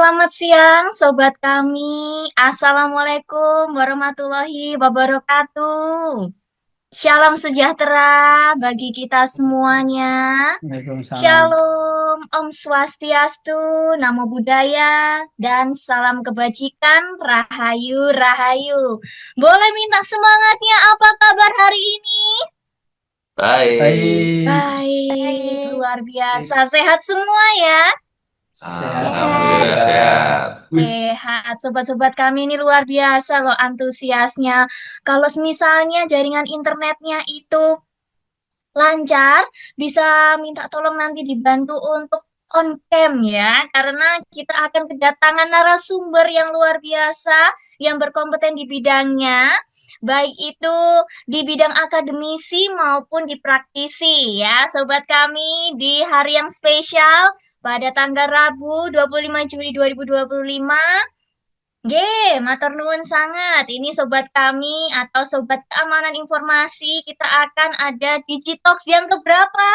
Selamat siang, sobat kami. Assalamualaikum warahmatullahi wabarakatuh. Shalom sejahtera bagi kita semuanya. Waalaikumsalam. Shalom, Om Swastiastu, Namo Buddhaya, dan salam kebajikan, Rahayu, Rahayu. Boleh minta semangatnya, apa kabar hari ini? Baik, Baik, Baik, luar biasa. Sehat semua ya? sehat alhamdulillah alhamdulillah. sehat. Wih, Sehat, sobat-sobat kami ini luar biasa loh antusiasnya. Kalau misalnya jaringan internetnya itu lancar, bisa minta tolong nanti dibantu untuk on cam ya, karena kita akan kedatangan narasumber yang luar biasa, yang berkompeten di bidangnya, baik itu di bidang akademisi maupun di praktisi ya, sobat kami di hari yang spesial pada tanggal Rabu 25 Juli 2025. G, matur nuwun sangat. Ini sobat kami atau sobat keamanan informasi, kita akan ada Digitox yang keberapa?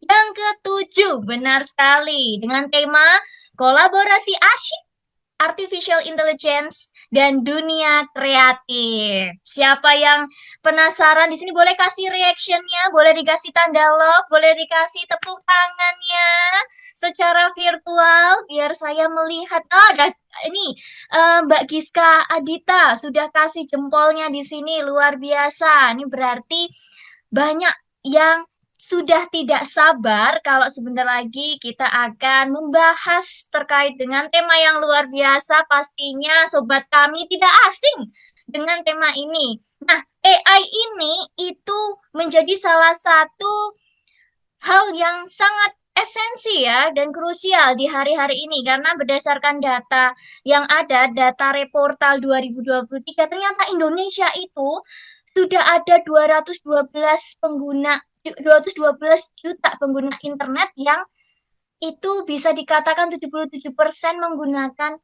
Yang ketujuh, benar sekali. Dengan tema kolaborasi asyik, artificial intelligence, dan dunia kreatif. Siapa yang penasaran di sini boleh kasih reactionnya, boleh dikasih tanda love, boleh dikasih tepuk tangannya secara virtual biar saya melihat. Ini Mbak Giska Adita sudah kasih jempolnya di sini luar biasa. Ini berarti banyak yang sudah tidak sabar kalau sebentar lagi kita akan membahas terkait dengan tema yang luar biasa. Pastinya sobat kami tidak asing dengan tema ini. Nah, AI ini itu menjadi salah satu hal yang sangat esensi ya dan krusial di hari-hari ini karena berdasarkan data yang ada, data Reportal 2023, ternyata Indonesia itu sudah ada 212 juta pengguna internet yang itu bisa dikatakan 77% menggunakan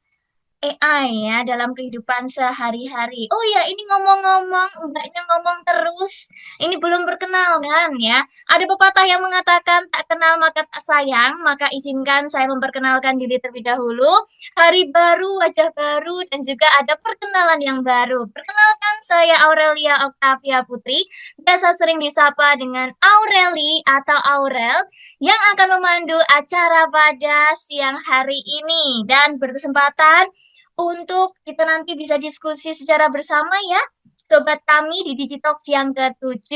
AI ya dalam kehidupan sehari-hari. Oh ya, ini ngomong-ngomong, enggaknya ngomong terus. Ini belum berkenalkan ya. Ada pepatah yang mengatakan tak kenal maka tak sayang, maka izinkan saya memperkenalkan diri terlebih dahulu. Hari baru, wajah baru, dan juga ada perkenalan yang baru. Perkenalkan saya Aurelia Octavia Putri, biasa sering disapa dengan Aureli atau Aurel, yang akan memandu acara pada siang hari ini dan berkesempatan untuk kita nanti bisa diskusi secara bersama ya, sobat kami di Digitalks yang ke-7.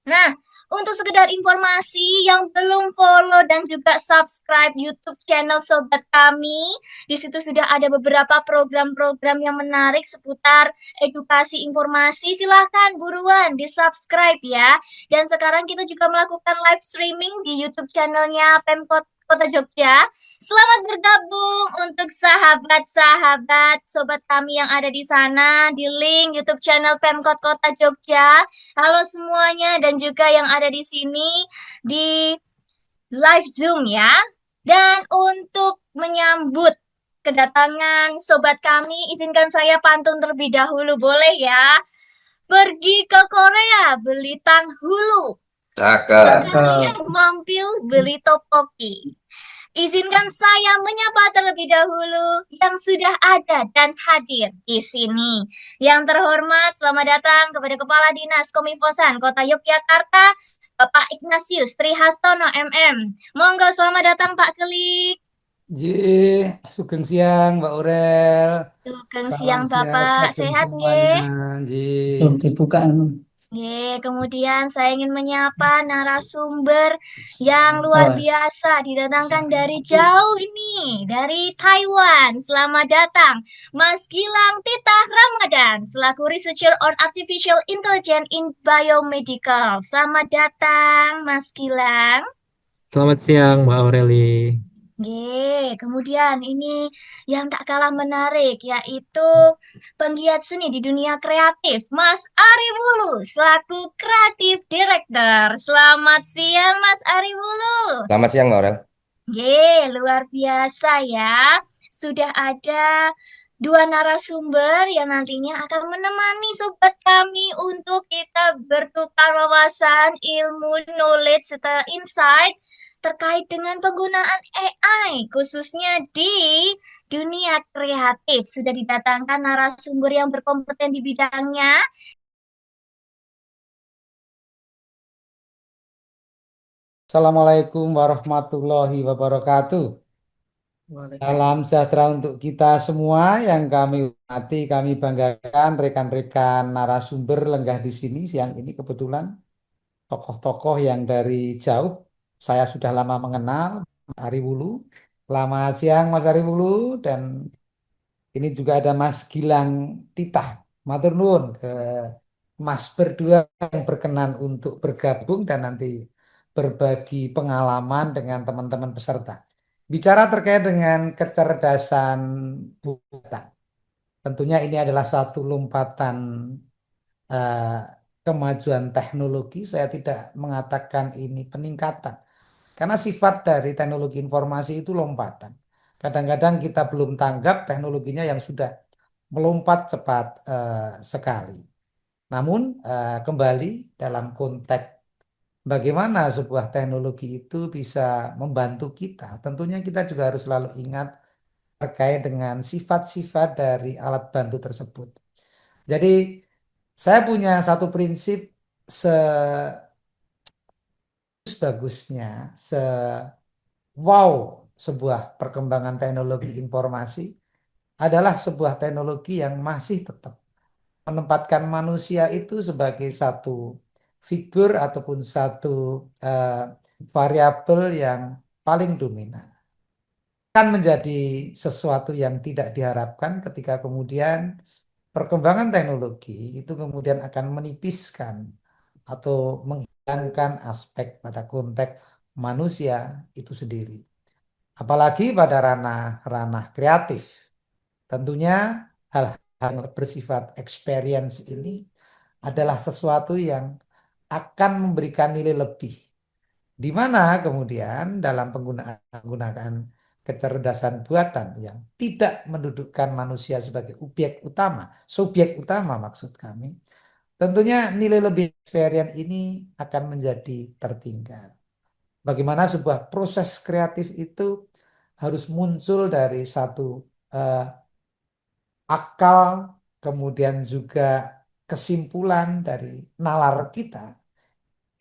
Nah, untuk sekedar informasi yang belum follow dan juga subscribe YouTube channel sobat kami, di situ sudah ada beberapa program-program yang menarik seputar edukasi informasi. Silahkan buruan di-subscribe ya. Dan sekarang kita juga melakukan live streaming di YouTube channelnya Pemkot Kota Jogja. Selamat bergabung untuk sahabat-sahabat sobat kami yang ada di sana di link YouTube channel Pemkot Kota Jogja. Halo semuanya dan juga yang ada di sini di live Zoom ya. Dan untuk menyambut kedatangan sobat kami, izinkan saya pantun terlebih dahulu, boleh ya? Pergi ke Korea, beli tanghulu. Cakep. Sekalian mampir beli topoki. Izinkan saya menyapa terlebih dahulu yang sudah ada dan hadir di sini. Yang terhormat, selamat datang kepada Kepala Dinas Kominfosan Kota Yogyakarta, Bapak Ignatius Trihastono MM. Monggo selamat datang Pak Kelik. J, sugeng siang Mbak Aurel. Sugeng Salam siang sehat Bapak, kagem sehat semuanya. nggih? J, Belum dibuka. Kemudian saya ingin menyapa narasumber yang luar Oh, biasa didatangkan dari jauh ini, dari Taiwan. Selamat datang, Mas Gilang Titah Ramadan, selaku Researcher on Artificial Intelligence in Biomedical. Selamat datang, Mas Gilang. Selamat siang, Mbak Aureli. Kemudian ini yang tak kalah menarik yaitu penggiat seni di dunia kreatif, Mas Ari Wulu selaku kreatif director. Selamat siang, Mas Ari Wulu. Selamat siang, Norel. Luar biasa ya. Sudah ada dua narasumber yang nantinya akan menemani sobat kami untuk kita bertukar wawasan, ilmu, knowledge, serta insight terkait dengan penggunaan AI, khususnya di dunia kreatif. Sudah didatangkan narasumber yang berkompeten di bidangnya. Assalamualaikum warahmatullahi wabarakatuh. Salam sejahtera untuk kita semua yang kami hormati, kami banggakan rekan-rekan narasumber lenggah di sini siang ini kebetulan tokoh-tokoh yang dari jauh saya sudah lama mengenal, Mas Ari Wulu. Selamat siang Mas Ari Wulu, dan ini juga ada Mas Gilang Titah. Matur nuwun ke Mas berdua yang berkenan untuk bergabung dan nanti berbagi pengalaman dengan teman-teman peserta. Bicara terkait dengan kecerdasan buatan. Tentunya ini adalah satu lompatan eh, kemajuan teknologi. Saya tidak mengatakan ini peningkatan. Karena sifat dari teknologi informasi itu lompatan. Kadang-kadang kita belum tanggap teknologinya yang sudah melompat cepat sekali. Namun kembali dalam konteks bagaimana sebuah teknologi itu bisa membantu kita. Tentunya kita juga harus selalu ingat terkait dengan sifat-sifat dari alat bantu tersebut. Jadi saya punya satu prinsip sebagusnya, wow sebuah perkembangan teknologi informasi adalah sebuah teknologi yang masih tetap menempatkan manusia itu sebagai satu figur ataupun satu eh, variabel yang paling dominan. Akan menjadi sesuatu yang tidak diharapkan ketika kemudian perkembangan teknologi itu kemudian akan menipiskan atau menghilangkan aspek pada konteks manusia itu sendiri. Apalagi pada ranah-ranah kreatif. Tentunya hal-hal yang bersifat experience ini adalah sesuatu yang akan memberikan nilai lebih. Di mana kemudian dalam penggunaan kecerdasan buatan yang tidak mendudukkan manusia sebagai subjek utama maksud kami, tentunya nilai lebih experience ini akan menjadi tertinggal. Bagaimana sebuah proses kreatif itu harus muncul dari satu eh, akal, kemudian juga kesimpulan dari nalar kita,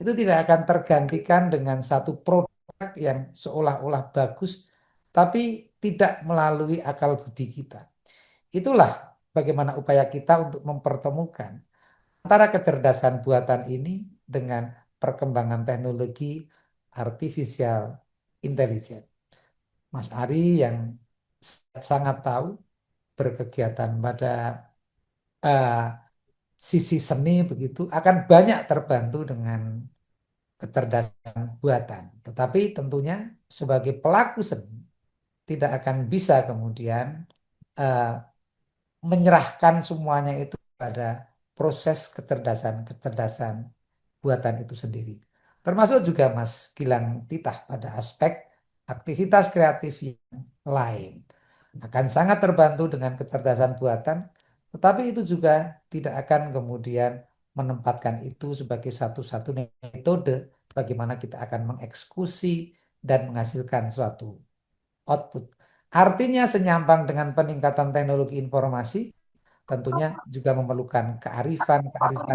itu tidak akan tergantikan dengan satu produk yang seolah-olah bagus, tapi tidak melalui akal budi kita. Itulah bagaimana upaya kita untuk mempertemukan antara kecerdasan buatan ini dengan perkembangan teknologi artificial intelligence. Mas Ari yang sangat tahu berkegiatan pada eh, sisi seni begitu akan banyak terbantu dengan kecerdasan buatan. Tetapi tentunya sebagai pelaku seni tidak akan bisa kemudian eh, menyerahkan semuanya itu pada proses kecerdasan-kecerdasan buatan itu sendiri. Termasuk juga Mas Gilang Titah pada aspek aktivitas kreatif yang lain. Akan sangat terbantu dengan kecerdasan buatan, tetapi itu juga tidak akan kemudian menempatkan itu sebagai satu-satunya metode bagaimana kita akan mengeksekusi dan menghasilkan suatu output. Artinya senyampang dengan peningkatan teknologi informasi, tentunya juga memerlukan kearifan kita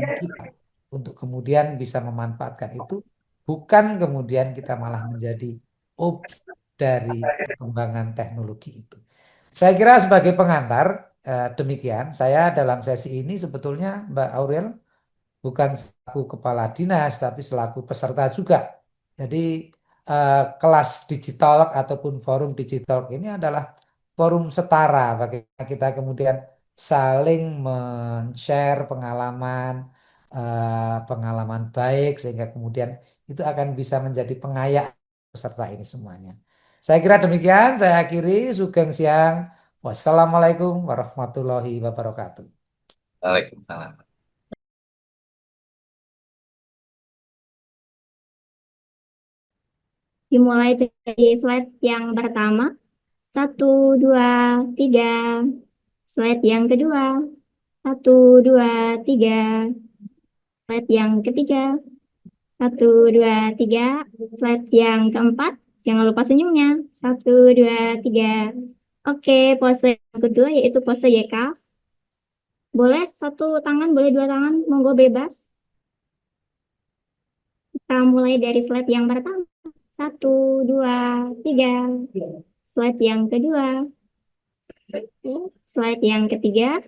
untuk kemudian bisa memanfaatkan itu, bukan kemudian kita malah menjadi objek dari perkembangan teknologi itu. Saya kira sebagai pengantar, demikian. Saya dalam sesi ini sebetulnya Mbak Aurel bukan selaku kepala dinas, tapi selaku peserta juga. Jadi kelas digital ataupun forum digital ini adalah forum setara bagaimana kita kemudian saling men-share pengalaman, pengalaman baik sehingga kemudian itu akan bisa menjadi pengayak peserta ini semuanya. Saya kira demikian, saya akhiri. Sugeng siang. Wassalamualaikum warahmatullahi wabarakatuh. Waalaikumsalam. Dimulai dari slide yang pertama. Satu, dua, tiga. Slide yang kedua. Satu, dua, tiga. Slide yang ketiga. Satu, dua, tiga. Slide yang keempat. Jangan lupa senyumnya. Satu, dua, tiga. Oke, pose yang kedua yaitu pose YK. Boleh satu tangan, boleh dua tangan, monggo bebas. Kita mulai dari slide yang pertama. Satu, dua, tiga. Slide yang kedua. Slide yang ketiga.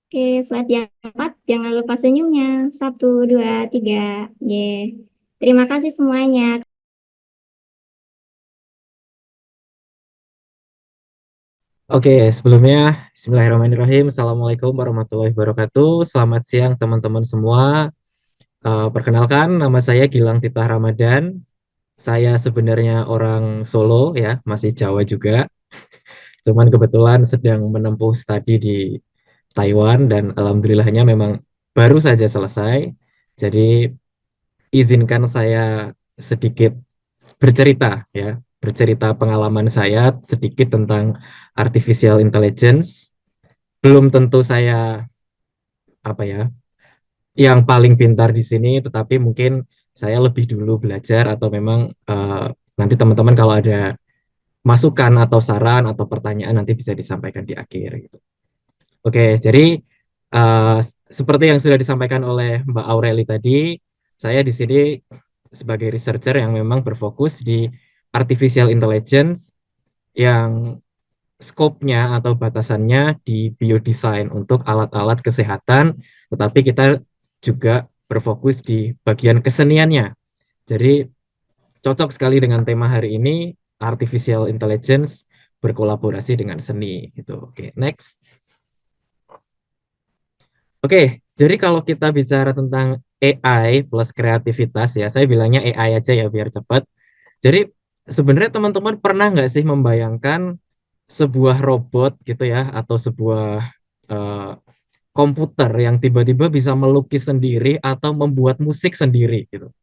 Oke, slide yang keempat. Jangan lupa senyumnya. Satu, dua, tiga. Terima kasih semuanya. Oke, sebelumnya Bismillahirrahmanirrahim. Assalamualaikum warahmatullahi wabarakatuh. Selamat siang teman-teman semua. Perkenalkan, nama saya Gilang Titah Ramadan. Saya sebenarnya orang Solo ya, masih Jawa juga. Cuman kebetulan sedang menempuh studi di Taiwan dan alhamdulillahnya memang baru saja selesai. Jadi izinkan saya sedikit bercerita ya, bercerita pengalaman saya sedikit tentang artificial intelligence. Belum tentu saya apa ya, yang paling pintar di sini, tetapi mungkin saya lebih dulu belajar atau memang nanti teman-teman kalau ada masukan atau saran atau pertanyaan nanti bisa disampaikan di akhir gitu. Oke, jadi uh, seperti yang sudah disampaikan oleh Mbak Aureli tadi, saya di sini sebagai researcher yang memang berfokus di artificial intelligence yang skopnya atau batasannya di biodesign untuk alat-alat kesehatan, tetapi kita juga berfokus di bagian keseniannya. Jadi cocok sekali dengan tema hari ini, artificial intelligence berkolaborasi dengan seni gitu. Oke, next. Oke, jadi kalau kita bicara tentang AI plus kreativitas ya, saya bilangnya AI aja ya biar cepat. Jadi sebenarnya teman-teman pernah nggak sih membayangkan sebuah robot gitu ya, atau sebuah eh, komputer yang tiba-tiba bisa melukis sendiri atau membuat musik sendiri gitu.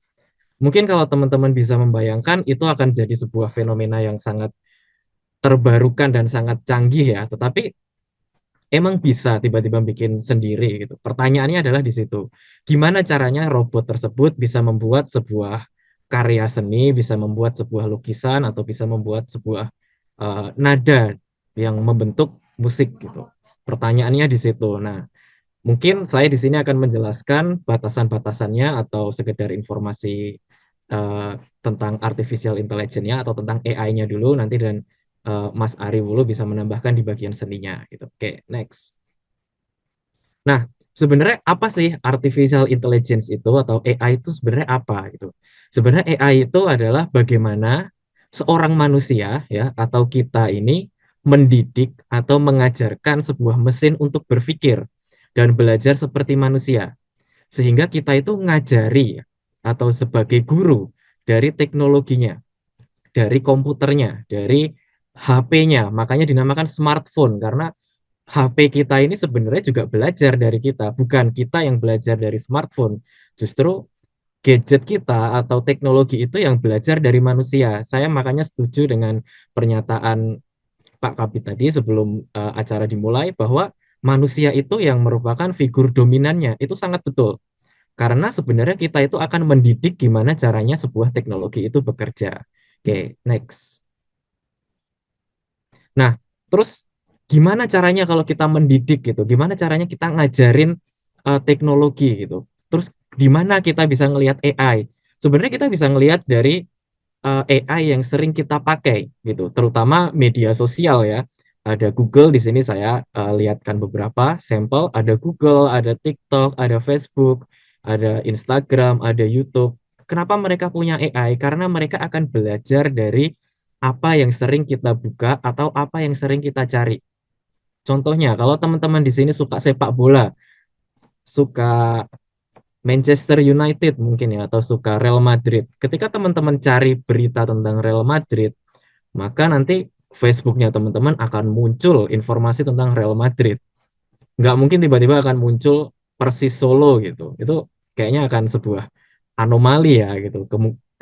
Mungkin kalau teman-teman bisa membayangkan itu akan jadi sebuah fenomena yang sangat terbarukan dan sangat canggih ya, tetapi emang bisa tiba-tiba bikin sendiri gitu. Pertanyaannya adalah di situ. Gimana caranya robot tersebut bisa membuat sebuah karya seni, bisa membuat sebuah lukisan atau bisa membuat sebuah nada yang membentuk musik gitu. Pertanyaannya di situ. Nah, mungkin saya di sini akan menjelaskan batasan-batasannya atau sekedar informasi eh, tentang artificial intelligence-nya atau tentang AI-nya dulu nanti dan Mas Ari Wulu bisa menambahkan di bagian seninya gitu. Oke, next. Nah, sebenarnya apa sih artificial intelligence itu atau AI itu sebenarnya apa gitu? Sebenarnya AI itu adalah bagaimana seorang manusia ya atau kita ini mendidik atau mengajarkan sebuah mesin untuk berpikir dan belajar seperti manusia. Sehingga kita itu ngajari ya, atau sebagai guru dari teknologinya, dari komputernya, dari HP-nya. Makanya dinamakan smartphone karena HP kita ini sebenarnya juga belajar dari kita, bukan kita yang belajar dari smartphone. Justru gadget kita atau teknologi itu yang belajar dari manusia. Saya makanya setuju dengan pernyataan Pak Kabit tadi sebelum acara dimulai bahwa manusia itu yang merupakan figur dominannya. Itu sangat betul. Karena sebenarnya kita itu akan mendidik gimana caranya sebuah teknologi itu bekerja. Oke, next. Nah, terus gimana caranya kalau kita mendidik gitu? Gimana caranya kita ngajarin teknologi gitu? Terus di mana kita bisa ngelihat AI? Sebenarnya kita bisa ngelihat dari AI yang sering kita pakai gitu, terutama media sosial ya. Ada Google di sini saya lihatkan beberapa sampel, ada Google, ada TikTok, ada Facebook, ada Instagram, ada YouTube. Kenapa mereka punya AI? Karena mereka akan belajar dari apa yang sering kita buka atau apa yang sering kita cari. Contohnya, kalau teman-teman di sini suka sepak bola, suka Manchester United mungkin ya, atau suka Real Madrid. Ketika teman-teman cari berita tentang Real Madrid, maka nanti Facebooknya teman-teman akan muncul informasi tentang Real Madrid. Nggak mungkin tiba-tiba akan muncul Persis Solo gitu. Itu kayaknya akan sebuah anomali ya gitu.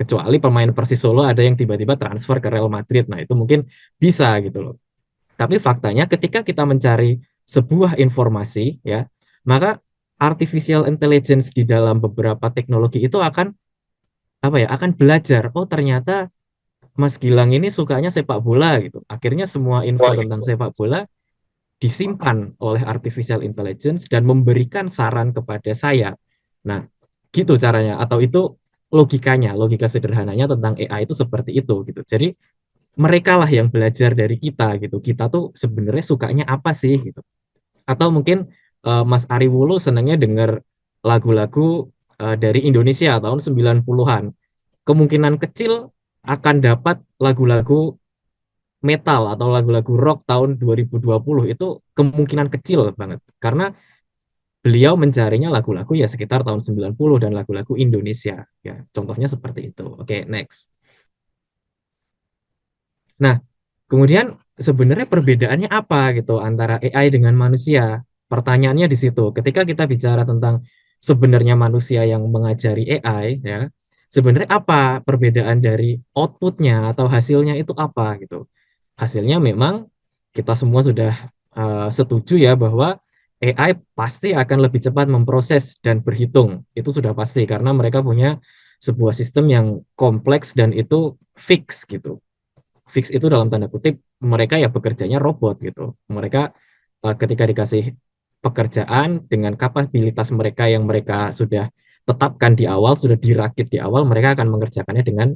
Kecuali pemain Persis Solo ada yang tiba-tiba transfer ke Real Madrid. Nah, itu mungkin bisa gitu loh. Tapi faktanya ketika kita mencari sebuah informasi ya, maka artificial intelligence di dalam beberapa teknologi itu akan apa ya? Akan belajar. Oh, ternyata Mas Gilang ini sukanya sepak bola gitu. Akhirnya semua info tentang sepak bola disimpan oleh artificial intelligence dan memberikan saran kepada saya. Nah, gitu caranya. Atau itu logikanya, logika sederhananya tentang AI itu seperti itu gitu. Jadi mereka lah yang belajar dari kita gitu. Kita tuh sebenarnya sukanya apa sih gitu. Atau mungkin Mas Ari Wulu senangnya denger lagu-lagu dari Indonesia tahun 90-an. Kemungkinan kecil akan dapat lagu-lagu metal atau lagu-lagu rock tahun 2020 itu kemungkinan kecil banget. Karena beliau mencarinya lagu-lagu ya sekitar tahun 90 dan lagu-lagu Indonesia. Ya, contohnya seperti itu. Oke, next. Nah, kemudian sebenarnya perbedaannya apa gitu antara AI dengan manusia? Pertanyaannya di situ. Ketika kita bicara tentang sebenarnya manusia yang mengajari AI, ya, sebenarnya apa perbedaan dari outputnya atau hasilnya itu apa gitu? Hasilnya memang kita semua sudah setuju ya bahwa AI pasti akan lebih cepat memproses dan berhitung. Itu sudah pasti karena mereka punya sebuah sistem yang kompleks dan itu fix gitu. Fix itu dalam tanda kutip mereka ya bekerjanya robot gitu. Mereka ketika dikasih pekerjaan dengan kapabilitas mereka yang mereka sudah tetapkan di awal, sudah dirakit di awal, mereka akan mengerjakannya dengan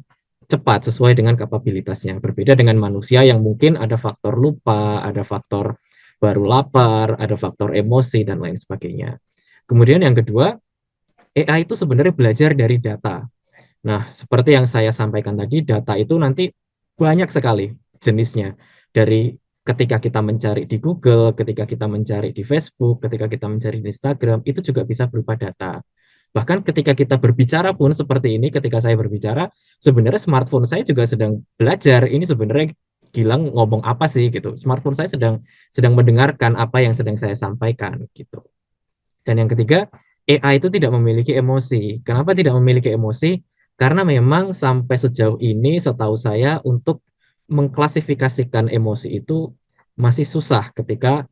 cepat sesuai dengan kapabilitasnya. Berbeda dengan manusia yang mungkin ada faktor lupa, ada faktor baru lapar, ada faktor emosi dan lain sebagainya. Kemudian yang kedua, AI itu sebenarnya belajar dari data. Nah, seperti yang saya sampaikan tadi, data itu nanti banyak sekali jenisnya. Dari ketika kita mencari di Google, ketika kita mencari di Facebook, ketika kita mencari di Instagram, itu juga bisa berupa data. Bahkan ketika kita berbicara pun seperti ini, ketika saya berbicara, sebenarnya smartphone saya juga sedang belajar. Ini sebenarnya Gilang ngomong apa sih gitu. Smartphone saya sedang mendengarkan apa yang sedang saya sampaikan gitu. Dan yang ketiga, AI itu tidak memiliki emosi. Kenapa tidak memiliki emosi? Karena memang sampai sejauh ini setahu saya untuk mengklasifikasikan emosi itu masih susah ketika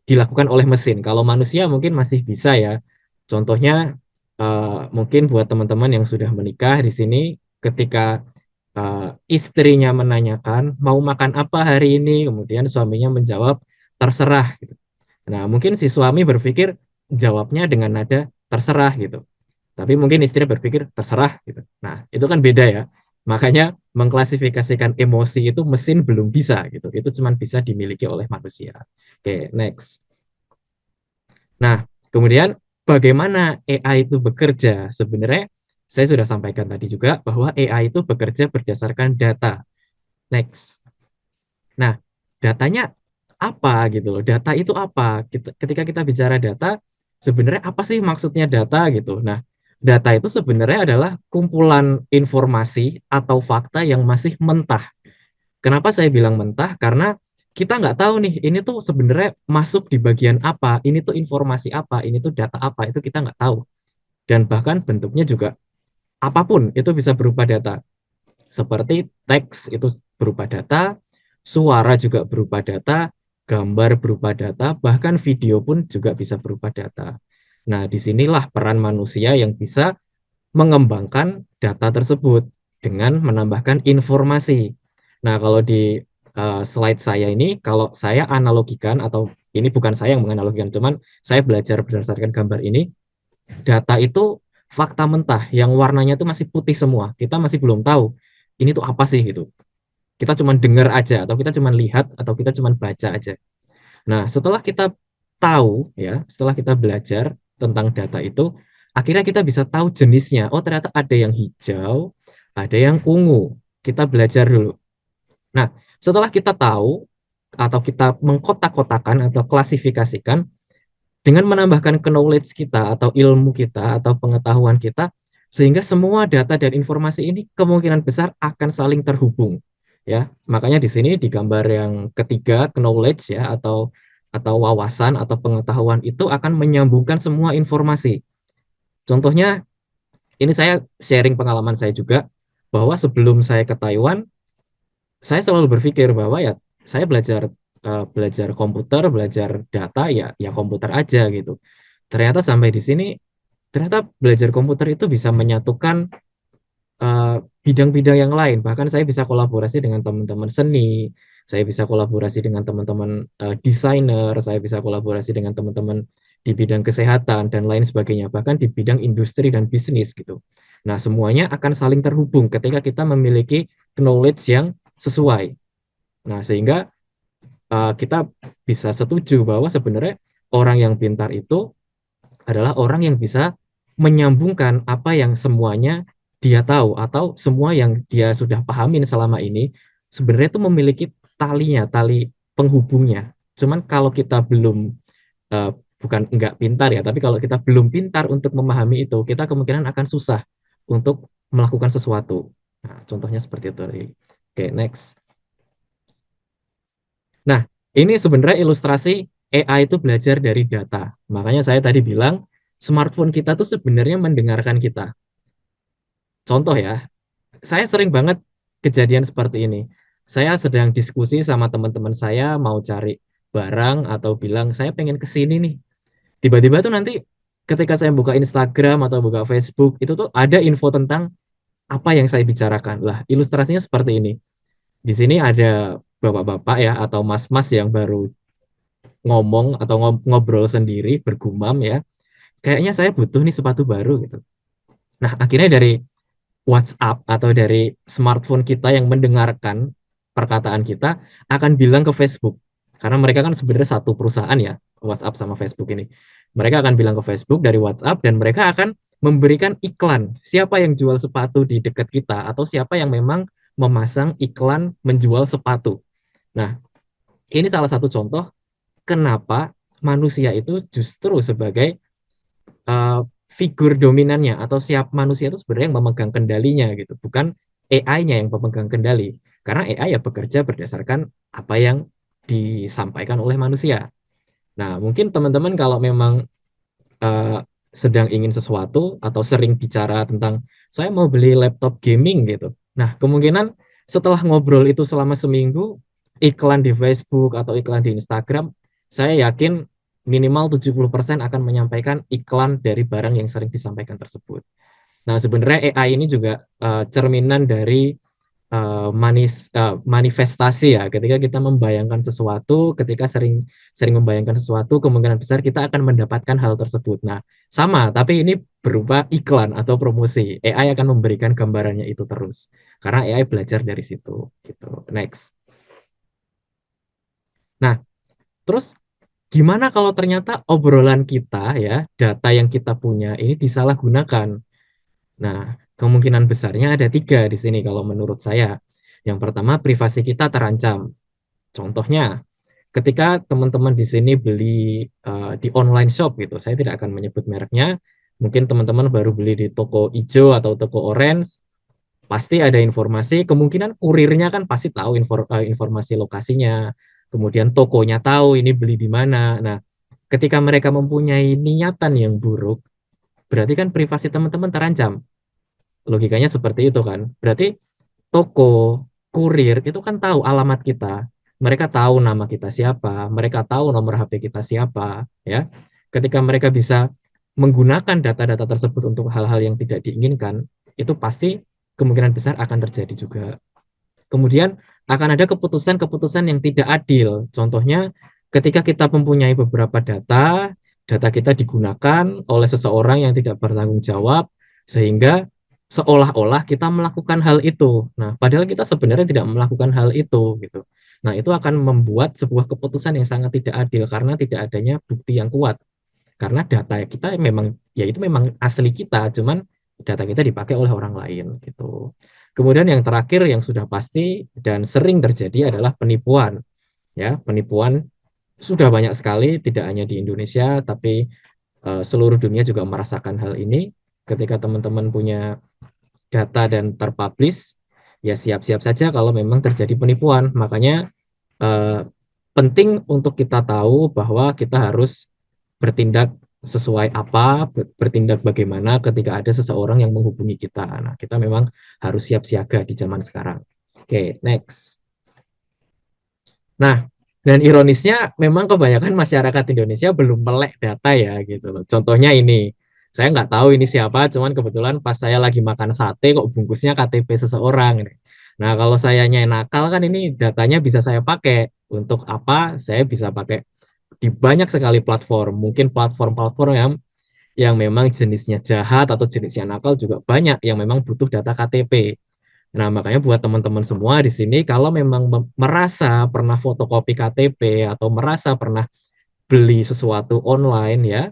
dilakukan oleh mesin. Kalau manusia mungkin masih bisa ya. Contohnya mungkin buat teman-teman yang sudah menikah di sini ketika istrinya menanyakan mau makan apa hari ini, kemudian suaminya menjawab terserah gitu. Nah, mungkin si suami berpikir jawabnya dengan nada terserah gitu. Tapi mungkin istri berpikir terserah gitu. Nah, itu kan beda ya. Makanya mengklasifikasikan emosi itu mesin belum bisa gitu. Itu cuma bisa dimiliki oleh manusia. Oke, next. Nah, kemudian bagaimana AI itu bekerja? Sebenarnya saya sudah sampaikan tadi juga bahwa AI itu bekerja berdasarkan data. Next. Nah, datanya apa gitu loh. Data itu apa? Ketika kita bicara data, sebenarnya apa sih maksudnya data gitu. Nah, data itu sebenarnya adalah kumpulan informasi atau fakta yang masih mentah. Kenapa saya bilang mentah? Karena kita nggak tahu nih, ini tuh sebenarnya masuk di bagian apa, ini tuh informasi apa, ini tuh data apa, itu kita nggak tahu. Dan bahkan bentuknya juga apapun itu bisa berupa data. Seperti teks itu berupa data, suara juga berupa data, gambar berupa data, bahkan video pun juga bisa berupa data. Nah, disinilah peran manusia yang bisa mengembangkan data tersebut dengan menambahkan informasi. Nah, kalau di slide saya ini, kalau saya analogikan, atau ini bukan saya yang menganalogikan, cuman saya belajar berdasarkan gambar ini, data itu fakta mentah yang warnanya itu masih putih semua. Kita masih belum tahu ini tuh apa sih gitu. Kita cuma dengar aja, atau kita cuma lihat, atau kita cuma baca aja. Nah, setelah kita tahu ya, setelah kita belajar tentang data itu, akhirnya kita bisa tahu jenisnya. Oh, ternyata ada yang hijau, ada yang ungu. Kita belajar dulu. Nah, setelah kita tahu atau kita mengkotak-kotakan atau klasifikasikan dengan menambahkan knowledge kita atau ilmu kita atau pengetahuan kita, sehingga semua data dan informasi ini kemungkinan besar akan saling terhubung. Ya, makanya di sini di gambar yang ketiga, knowledge ya, atau wawasan atau pengetahuan itu akan menyambungkan semua informasi. Contohnya, ini saya sharing pengalaman saya juga, bahwa sebelum saya ke Taiwan, saya selalu berpikir bahwa ya saya belajar komputer, belajar data ya komputer aja gitu. Ternyata sampai di sini, ternyata belajar komputer itu bisa menyatukan bidang-bidang yang lain. Bahkan saya bisa kolaborasi dengan teman-teman seni, saya bisa kolaborasi dengan teman-teman desainer, saya bisa kolaborasi dengan teman-teman di bidang kesehatan dan lain sebagainya, bahkan di bidang industri dan bisnis gitu. Nah, semuanya akan saling terhubung ketika kita memiliki knowledge yang sesuai. Nah, sehingga kita bisa setuju bahwa sebenarnya orang yang pintar itu adalah orang yang bisa menyambungkan apa yang semuanya dia tahu atau semua yang dia sudah pahamin selama ini sebenarnya itu memiliki talinya, tali penghubungnya. Cuman kalau kita belum bukan enggak pintar ya, tapi kalau kita belum pintar untuk memahami itu, kita kemungkinan akan susah untuk melakukan sesuatu. Nah, contohnya seperti itu. Oke, next. Nah, ini sebenarnya ilustrasi AI itu belajar dari data. Makanya saya tadi bilang smartphone kita tuh sebenarnya mendengarkan kita. Contoh ya, saya sering banget kejadian seperti ini. Saya sedang diskusi sama teman-teman saya mau cari barang atau bilang saya pengen ke sini nih. Tiba-tiba tuh nanti ketika saya buka Instagram atau buka Facebook itu tuh ada info tentang apa yang saya bicarakan. Lah, ilustrasinya seperti ini. Di sini ada bapak-bapak ya atau mas-mas yang baru ngomong atau ngobrol sendiri, bergumam ya. Kayaknya saya butuh nih sepatu baru gitu. Nah, akhirnya dari WhatsApp atau dari smartphone kita yang mendengarkan perkataan kita akan bilang ke Facebook. Karena mereka kan sebenarnya satu perusahaan ya, WhatsApp sama Facebook ini. Mereka akan bilang ke Facebook dari WhatsApp dan mereka akan memberikan iklan. Siapa yang jual sepatu di dekat kita atau siapa yang memang memasang iklan menjual sepatu. Nah, ini salah satu contoh kenapa manusia itu justru sebagai uh, figur dominannya atau siap manusia itu sebenarnya yang memegang kendalinya gitu, bukan AI-nya yang memegang kendali. Karena AI ya bekerja berdasarkan apa yang disampaikan oleh manusia. Nah, mungkin teman-teman kalau memang uh, sedang ingin sesuatu atau sering bicara tentang saya mau beli laptop gaming gitu. Nah, kemungkinan setelah ngobrol itu selama seminggu, iklan di Facebook atau iklan di Instagram, saya yakin minimal 70% akan menyampaikan iklan dari barang yang sering disampaikan tersebut. Nah, sebenarnya AI ini juga cerminan dari manifestasi ya. Ketika kita membayangkan sesuatu, ketika sering membayangkan sesuatu, kemungkinan besar kita akan mendapatkan hal tersebut. Nah, sama, tapi ini berupa iklan atau promosi. AI akan memberikan gambarannya itu terus. Karena AI belajar dari situ. Gitu. Next. Nah, terus gimana kalau ternyata obrolan kita ya, data yang kita punya ini disalahgunakan? Nah, kemungkinan besarnya ada 3 di sini kalau menurut saya. Yang pertama, privasi kita terancam. Contohnya, ketika teman-teman di sini beli di online shop gitu, saya tidak akan menyebut mereknya. Mungkin teman-teman baru beli di toko hijau atau toko orange, pasti ada informasi. Kemungkinan kurirnya kan pasti tahu informasi lokasinya. Kemudian tokonya tahu ini beli di mana. Nah, ketika mereka mempunyai niatan yang buruk, berarti kan privasi teman-teman terancam. Logikanya seperti itu kan. Berarti toko, kurir itu kan tahu alamat kita. Mereka tahu nama kita siapa, mereka tahu nomor HP kita siapa, ya. Ketika mereka bisa menggunakan data-data tersebut untuk hal-hal yang tidak diinginkan, itu pasti kemungkinan besar akan terjadi juga. Kemudian akan ada keputusan-keputusan yang tidak adil. Contohnya, ketika kita mempunyai beberapa data, data kita digunakan oleh seseorang yang tidak bertanggung jawab, sehingga seolah-olah kita melakukan hal itu. Nah, padahal kita sebenarnya tidak melakukan hal itu, gitu. Nah, itu akan membuat sebuah keputusan yang sangat tidak adil karena tidak adanya bukti yang kuat. Karena data kita memang, ya itu memang asli kita, cuman data kita dipakai oleh orang lain, gitu. Kemudian yang terakhir yang sudah pasti dan sering terjadi adalah penipuan. Ya, penipuan sudah banyak sekali, tidak hanya di Indonesia, tapi seluruh dunia juga merasakan hal ini. Ketika teman-teman punya data dan terpublish, ya siap-siap saja kalau memang terjadi penipuan. Makanya penting untuk kita tahu bahwa kita harus bertindak sesuai apa, bertindak bagaimana ketika ada seseorang yang menghubungi kita. Nah, kita memang harus siap siaga di zaman sekarang. Oke, next. Nah, dan ironisnya memang kebanyakan masyarakat Indonesia belum melek data ya gitu loh. Contohnya ini, Saya nggak tahu ini siapa, cuman kebetulan pas saya lagi makan sate kok bungkusnya KTP seseorang. Nah, kalau sayanya nakal kan ini datanya bisa saya pakai untuk apa? Saya bisa pakai di banyak sekali platform. Mungkin platform-platform yang memang jenisnya jahat atau jenisnya nakal juga banyak yang memang butuh data KTP. Nah, makanya buat teman-teman semua di sini, kalau memang merasa pernah fotokopi KTP atau merasa pernah beli sesuatu online ya,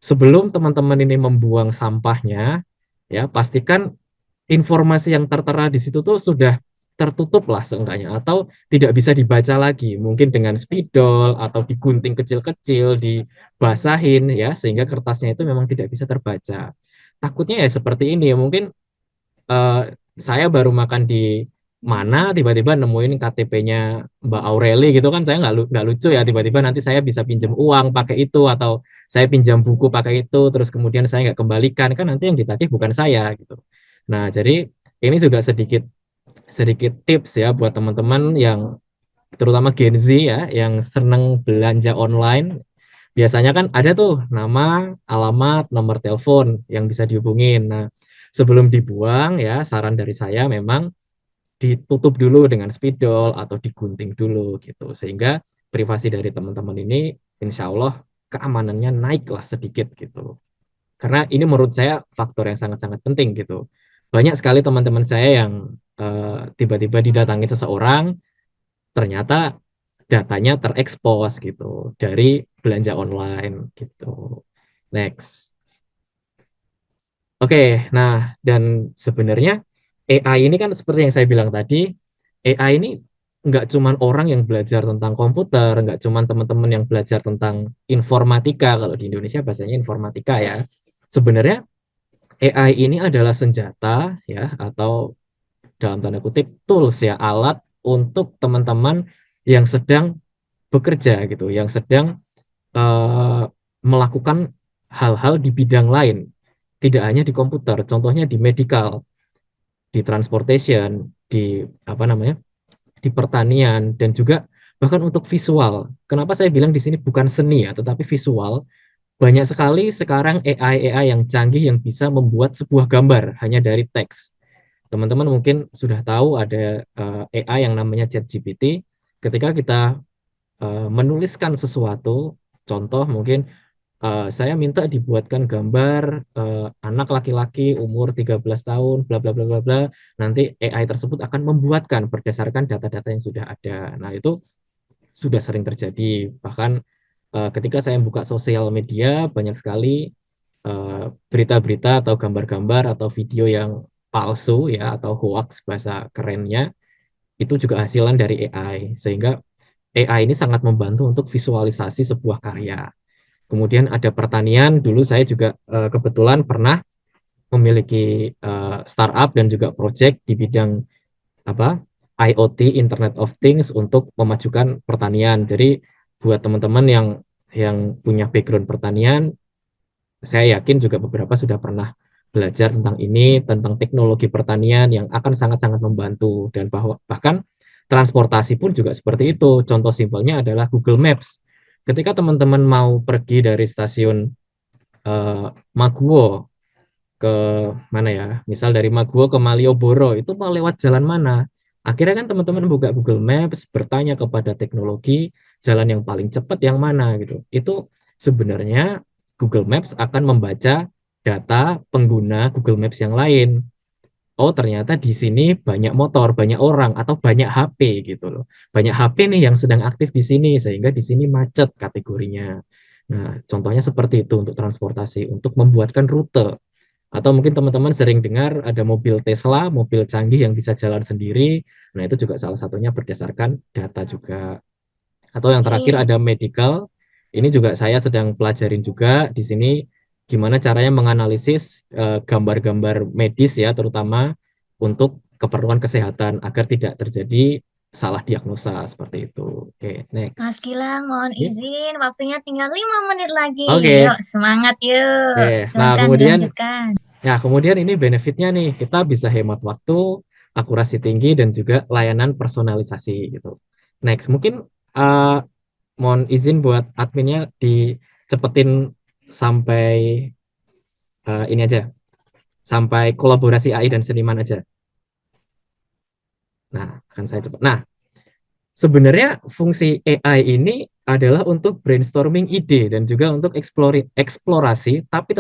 sebelum teman-teman ini membuang sampahnya, ya pastikan informasi yang tertera di situ tuh sudah tertutup lah seenggaknya, atau tidak bisa dibaca lagi, mungkin dengan spidol atau digunting kecil-kecil, dibasahin ya, sehingga kertasnya itu memang tidak bisa terbaca. Takutnya ya seperti ini ya, mungkin eh, saya baru makan di mana tiba-tiba nemuin KTP-nya Mbak Aureli gitu kan, saya nggak lucu ya, tiba-tiba nanti saya bisa pinjam uang pakai itu, atau saya pinjam buku pakai itu terus kemudian saya nggak kembalikan, kan nanti yang ditagih bukan saya gitu. Nah, jadi ini juga sedikit sedikit tips ya buat teman-teman yang terutama Gen Z ya, yang seneng belanja online. Biasanya kan ada tuh nama, alamat, nomor telepon yang bisa dihubungin. Nah, sebelum dibuang ya, saran dari saya memang ditutup dulu dengan spidol atau digunting dulu gitu. Sehingga privasi dari teman-teman ini insya Allah keamanannya naiklah sedikit gitu. Karena ini menurut saya faktor yang sangat-sangat penting gitu. Banyak sekali teman-teman saya yang tiba-tiba didatangi seseorang, ternyata datanya terekspos gitu dari belanja online gitu. Next. Oke, nah dan sebenarnya AI ini kan seperti yang saya bilang tadi, AI ini nggak cuman orang yang belajar tentang komputer, nggak cuman teman-teman yang belajar tentang informatika, kalau di Indonesia bahasanya informatika ya. Sebenarnya AI ini adalah senjata ya, atau dalam tanda kutip tools ya, alat untuk teman-teman yang sedang bekerja gitu, yang sedang eh, melakukan hal-hal di bidang lain, tidak hanya di komputer, contohnya di medical, di transportation, di apa namanya, di pertanian, dan juga bahkan untuk visual. Kenapa saya bilang di sini bukan seni ya, tetapi visual? Banyak sekali sekarang AI yang canggih yang bisa membuat sebuah gambar hanya dari teks. Teman-teman mungkin sudah tahu ada AI yang namanya ChatGPT. Ketika kita menuliskan sesuatu, contoh mungkin saya minta dibuatkan gambar anak laki-laki umur 13 tahun, bla bla bla bla bla. Nanti AI tersebut akan membuatkan berdasarkan data-data yang sudah ada. Nah, itu sudah sering terjadi. Bahkan ketika saya buka sosial media, banyak sekali berita-berita atau gambar-gambar atau video yang palsu ya, atau hoax bahasa kerennya, itu juga hasilan dari AI. Sehingga AI ini sangat membantu untuk visualisasi sebuah karya. Kemudian ada pertanian, dulu saya juga kebetulan pernah memiliki startup dan juga project di bidang apa, IoT, Internet of Things, untuk memajukan pertanian. Jadi buat teman-teman yang punya background pertanian, saya yakin juga beberapa sudah pernah belajar tentang ini, tentang teknologi pertanian yang akan sangat-sangat membantu. Dan bahkan transportasi pun juga seperti itu. Contoh simpelnya adalah Google Maps. Ketika teman-teman mau pergi dari stasiun Maguwo ke mana ya, misal dari Maguwo ke Malioboro, itu mau lewat jalan mana? Akhirnya kan teman-teman buka Google Maps, bertanya kepada teknologi, jalan yang paling cepat yang mana gitu. Itu sebenarnya Google Maps akan membaca data pengguna Google Maps yang lain. Oh, ternyata di sini banyak motor, banyak orang, atau banyak HP gitu loh. Banyak HP nih yang sedang aktif di sini, sehingga di sini macet kategorinya. Nah, contohnya seperti itu untuk transportasi, untuk membuatkan rute. Atau mungkin teman-teman sering dengar ada mobil Tesla, mobil canggih yang bisa jalan sendiri. Nah, itu juga salah satunya berdasarkan data juga. Atau yang terakhir Oke. ada medical. Ini juga saya sedang pelajarin juga di sini gimana caranya menganalisis gambar-gambar medis ya, terutama untuk keperluan kesehatan agar tidak terjadi salah diagnosa seperti itu. Oke, Mas next. Gilang, mohon Ya. izin, waktunya tinggal 5 menit lagi. Oke. Yuk, semangat Oke. yuk. Nah, Silakan kemudian dilanjutkan. Ya, kemudian ini benefitnya nih, kita bisa hemat waktu, akurasi tinggi, dan juga layanan personalisasi gitu. Next, mungkin eh, mohon izin buat adminnya dicepetin sampai ini aja, sampai kolaborasi AI dan seniman aja. Nah, akan saya coba. Nah, sebenarnya fungsi AI ini adalah untuk brainstorming ide dan juga untuk eksplorasi, tapi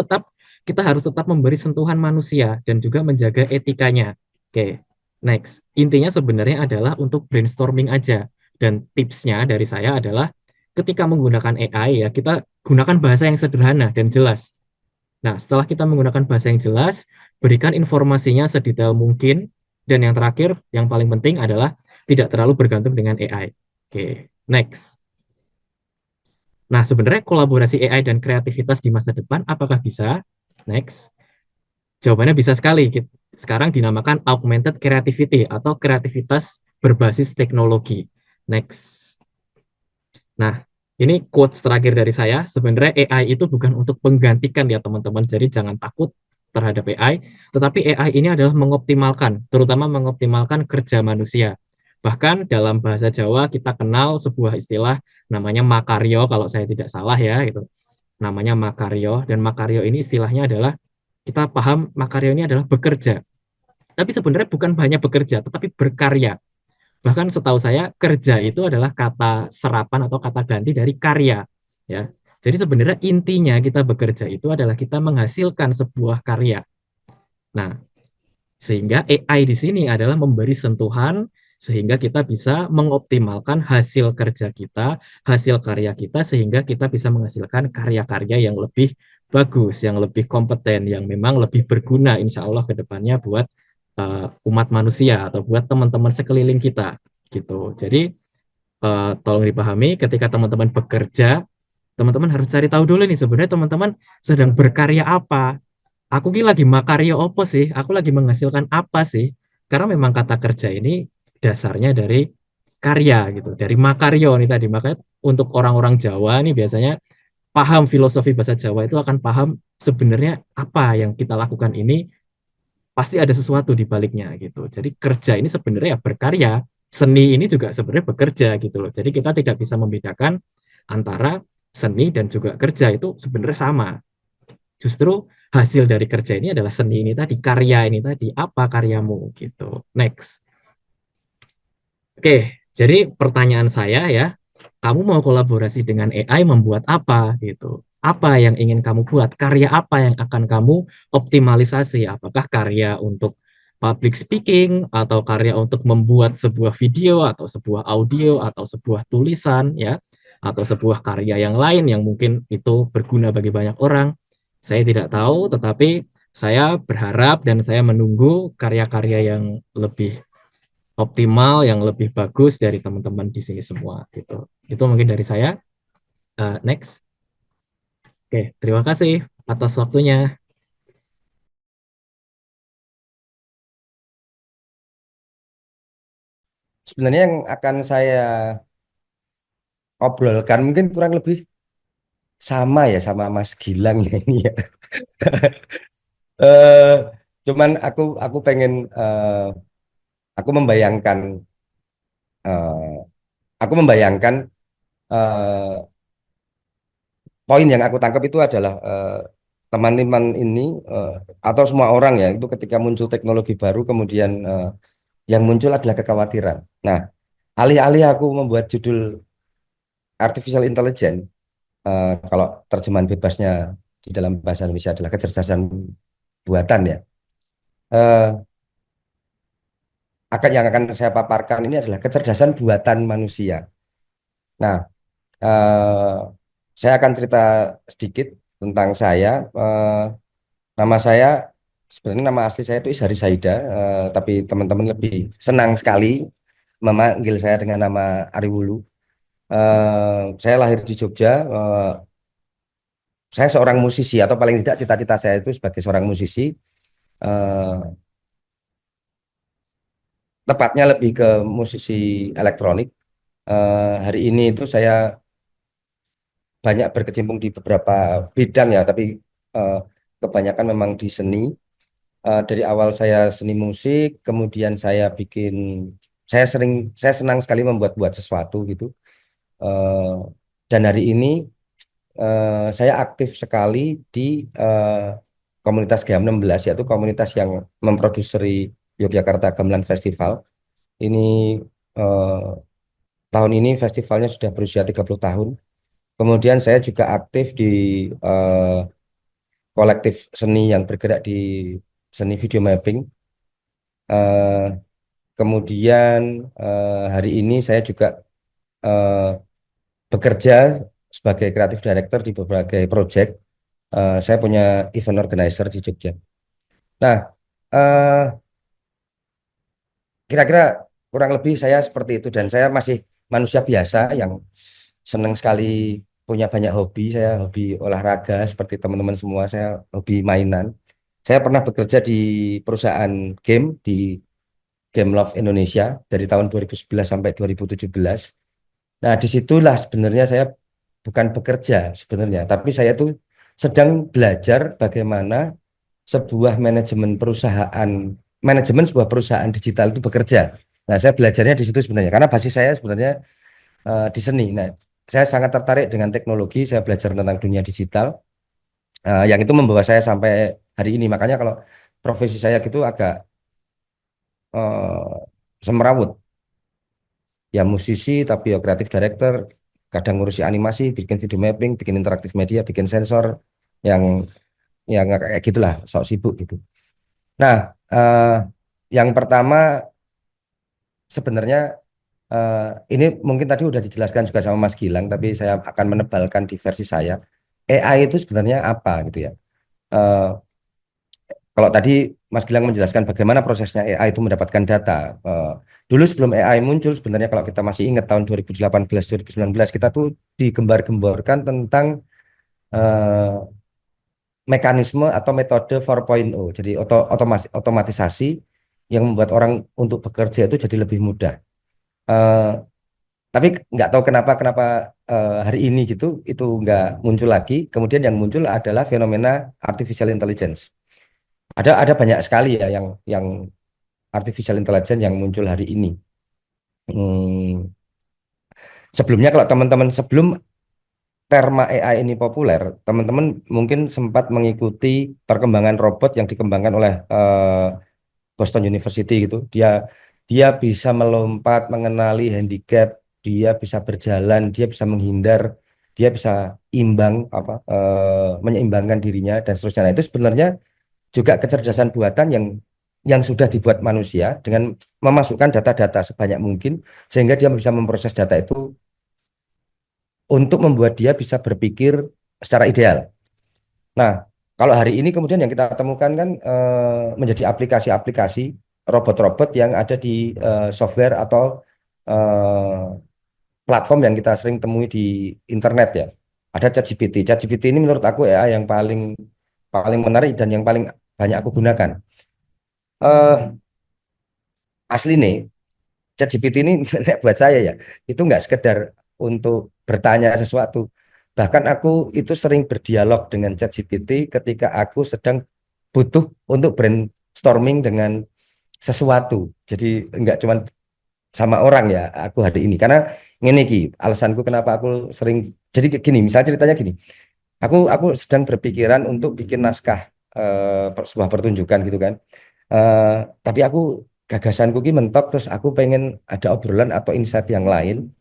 kita harus tetap memberi sentuhan manusia dan juga menjaga etikanya. Oke, next. Intinya sebenarnya adalah untuk brainstorming aja. Dan tipsnya dari saya adalah ketika menggunakan AI ya, kita gunakan bahasa yang sederhana dan jelas. Nah, setelah kita menggunakan bahasa yang jelas, berikan informasinya sedetail mungkin, dan yang terakhir, yang paling penting adalah tidak terlalu bergantung dengan AI. Oke, next. Nah, sebenarnya kolaborasi AI dan kreativitas di masa depan, apakah bisa? Next. Jawabannya bisa sekali. Sekarang dinamakan augmented creativity atau kreativitas berbasis teknologi. Next. Nah, ini quotes terakhir dari saya. Sebenarnya AI itu bukan untuk menggantikan ya teman-teman. Jadi jangan takut terhadap AI, tetapi AI ini adalah mengoptimalkan, terutama mengoptimalkan kerja manusia. Bahkan dalam bahasa Jawa kita kenal sebuah istilah namanya makaryo kalau saya tidak salah ya gitu. Namanya makaryo, dan makaryo ini istilahnya adalah kita paham makaryo ini adalah bekerja. Tapi sebenarnya bukan hanya bekerja, tetapi berkarya. Bahkan setahu saya kerja itu adalah kata serapan atau kata ganti dari karya, ya. Jadi sebenarnya intinya kita bekerja itu adalah kita menghasilkan sebuah karya. Nah, sehingga AI di sini adalah memberi sentuhan sehingga kita bisa mengoptimalkan hasil kerja kita, hasil karya kita sehingga kita bisa menghasilkan karya-karya yang lebih bagus, yang lebih kompeten, yang memang lebih berguna insya Allah ke depannya buat umat manusia atau buat teman-teman sekeliling kita gitu. Jadi tolong dipahami ketika teman-teman bekerja, teman-teman harus cari tahu dulu nih sebenarnya teman-teman sedang berkarya apa. Aku ki lagi makarya apa sih? Aku lagi menghasilkan apa sih? Karena memang kata kerja ini dasarnya dari karya gitu, dari makaryo nih tadi. Makanya untuk orang-orang Jawa nih biasanya paham filosofi bahasa Jawa itu akan paham sebenarnya apa yang kita lakukan ini pasti ada sesuatu di baliknya gitu. Jadi kerja ini sebenarnya berkarya, seni ini juga sebenarnya bekerja gitu loh. Jadi kita tidak bisa membedakan antara seni dan juga kerja itu sebenarnya sama. Justru hasil dari kerja ini adalah seni ini tadi, karya ini tadi, apa karyamu gitu. Next. Oke, jadi pertanyaan saya ya, kamu mau kolaborasi dengan AI membuat apa gitu? Apa yang ingin kamu buat? Karya apa yang akan kamu optimalisasi? Apakah karya untuk public speaking atau karya untuk membuat sebuah video atau sebuah audio atau sebuah tulisan ya atau sebuah karya yang lain yang mungkin itu berguna bagi banyak orang? Saya tidak tahu, tetapi saya berharap dan saya menunggu karya-karya yang lebih optimal, yang lebih bagus dari teman-teman di sini semua gitu. Itu mungkin dari saya. Next. Oke, terima kasih atas waktunya. Sebenarnya yang akan saya obrolkan mungkin kurang lebih sama ya sama Mas Gilang ya ini ya. Eh, Cuman aku pengen aku membayangkan eh, aku membayangkan eh, poin yang aku tangkap itu adalah teman-teman ini eh, atau semua orang ya itu ketika muncul teknologi baru kemudian yang muncul adalah kekhawatiran. Nah, alih-alih aku membuat judul artificial intelligence, kalau terjemahan bebasnya di dalam bahasa Indonesia adalah kecerdasan buatan ya. Eh, yang akan saya paparkan ini adalah kecerdasan buatan manusia. Nah, eh, saya akan cerita sedikit tentang saya. Nama saya sebenarnya nama asli saya itu Ishari Saida, tapi teman-teman lebih senang sekali memanggil saya dengan nama Ariwulu. Saya lahir di Jogja. Saya seorang musisi atau paling tidak cita-cita saya itu sebagai seorang musisi. Eh, Tepatnya lebih ke musisi elektronik. Hari ini itu saya banyak berkecimpung di beberapa bidang ya, tapi eh, kebanyakan memang di seni. Dari awal saya seni musik, kemudian saya senang sekali membuat-buat sesuatu gitu. Eh, dan hari ini saya aktif sekali di komunitas GAM16, yaitu komunitas yang memproduksi Yogyakarta Gamelan Festival. Ini eh, tahun ini festivalnya sudah berusia 30 tahun. Kemudian saya juga aktif di eh, kolektif seni yang bergerak di seni video mapping. Eh, Kemudian hari ini saya juga eh, bekerja sebagai kreatif director di berbagai project. Saya punya event organizer di Jogja. Nah, eh, kira-kira kurang lebih saya seperti itu, dan saya masih manusia biasa yang senang sekali, punya banyak hobi. Saya hobi olahraga seperti teman-teman semua, saya hobi mainan. Saya pernah bekerja di perusahaan game di Game Love Indonesia dari tahun 2011 sampai 2017. Nah, disitulah sebenarnya saya bukan bekerja sebenarnya, tapi saya tuh sedang belajar bagaimana sebuah manajemen sebuah perusahaan digital itu bekerja. Nah, saya belajarnya di situ sebenarnya, karena basis saya sebenarnya di seni. Nah, saya sangat tertarik dengan teknologi, saya belajar tentang dunia digital, yang itu membawa saya sampai hari ini. Makanya kalau profesi saya gitu agak semrawut. Ya musisi, tapi ya kreatif director, kadang ngurusi animasi, bikin video mapping, bikin interaktif media, bikin sensor, yang kayak gitulah, sok sibuk gitu. Nah, yang pertama sebenarnya eh, ini mungkin tadi udah dijelaskan juga sama Mas Gilang, tapi saya akan menebalkan di versi saya. AI itu sebenarnya apa gitu ya? Eh, Kalau tadi Mas Gilang menjelaskan bagaimana prosesnya AI itu mendapatkan data. Dulu sebelum AI muncul, sebenarnya kalau kita masih ingat tahun 2018-2019, kita tuh digembar-gemborkan tentang eh, mekanisme atau metode 4.0. Jadi otomatisasi yang membuat orang untuk bekerja itu jadi lebih mudah. Eh, tapi nggak tahu kenapa hari ini gitu itu nggak muncul lagi. Kemudian yang muncul adalah fenomena artificial intelligence. Ada banyak sekali ya yang artificial intelligence yang muncul hari ini. Hmm, Sebelumnya kalau teman-teman sebelum terma AI ini populer, teman-teman mungkin sempat mengikuti perkembangan robot yang dikembangkan oleh Boston University gitu. Dia dia bisa melompat, mengenali handicap, dia bisa berjalan, dia bisa menghindar, dia bisa menyeimbangkan dirinya dan seterusnya. Nah, itu sebenarnya juga kecerdasan buatan yang sudah dibuat manusia dengan memasukkan data-data sebanyak mungkin sehingga dia bisa memproses data itu untuk membuat dia bisa berpikir secara ideal. Nah, kalau hari ini kemudian yang kita temukan kan menjadi aplikasi-aplikasi robot-robot yang ada di software atau eh, platform yang kita sering temui di internet ya. Ada ChatGPT. ChatGPT ini menurut aku AI yang paling paling menarik dan yang paling banyak aku gunakan. Eh Asli nih, ChatGPT ini buat saya ya, itu nggak sekedar untuk bertanya sesuatu. Bahkan aku itu sering berdialog dengan ChatGPT ketika aku sedang butuh untuk brainstorming dengan sesuatu. Jadi nggak cuma sama orang ya, aku hari ini. Karena ngene iki, alasanku kenapa aku sering, jadi gini, misalnya ceritanya gini. Aku sedang berpikiran untuk bikin naskah sebuah pertunjukan gitu kan. Eh, tapi aku gagasanku ki mentok, terus aku pengen ada obrolan atau insight yang lain,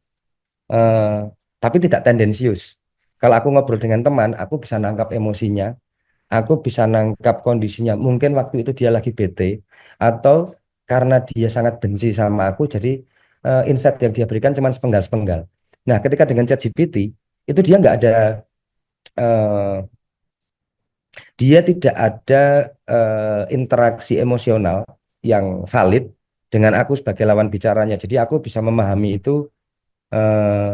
eh, tapi tidak tendensius. Kalau aku ngobrol dengan teman, aku bisa nangkap emosinya, aku bisa nangkap kondisinya. Mungkin waktu itu dia lagi bete, atau karena dia sangat benci sama aku, jadi insight yang dia berikan cuma sepenggal-sepenggal. Nah, ketika dengan ChatGPT, itu eh, dia tidak ada interaksi emosional yang valid dengan aku sebagai lawan bicaranya. Jadi aku bisa memahami itu eh,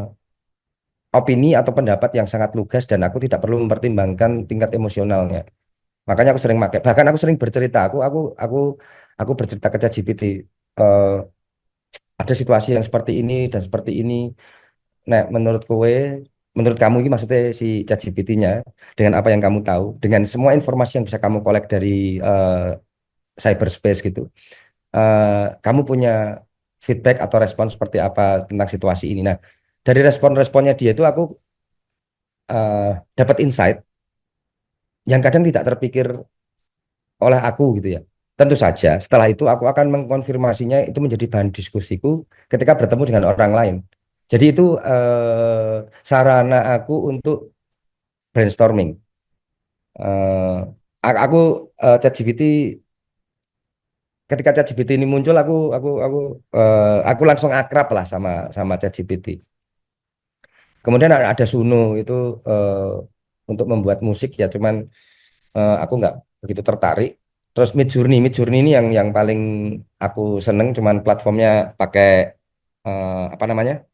opini atau pendapat yang sangat lugas dan aku tidak perlu mempertimbangkan tingkat emosionalnya. Makanya aku sering pakai. Bahkan aku sering bercerita. Aku bercerita ke ChatGPT. eh, ada situasi yang seperti ini dan seperti ini. Nah, menurut kamu ini maksudnya si ChatGPT-nya dengan apa yang kamu tahu, dengan semua informasi yang bisa kamu kolek dari cyberspace gitu, kamu punya feedback atau respon seperti apa tentang situasi ini. Nah, dari respon-responnya dia itu aku dapat insight yang kadang tidak terpikir oleh aku gitu ya. Tentu saja setelah itu aku akan mengkonfirmasinya itu menjadi bahan diskusiku ketika bertemu dengan orang lain. Jadi itu sarana aku untuk brainstorming. Eh, aku ChatGPT ketika ChatGPT ini muncul aku langsung akrab lah sama sama ChatGPT. Kemudian ada Suno itu untuk membuat musik ya, cuman aku nggak begitu tertarik. Terus Midjourney ini yang paling aku seneng, cuman platformnya pakai apa namanya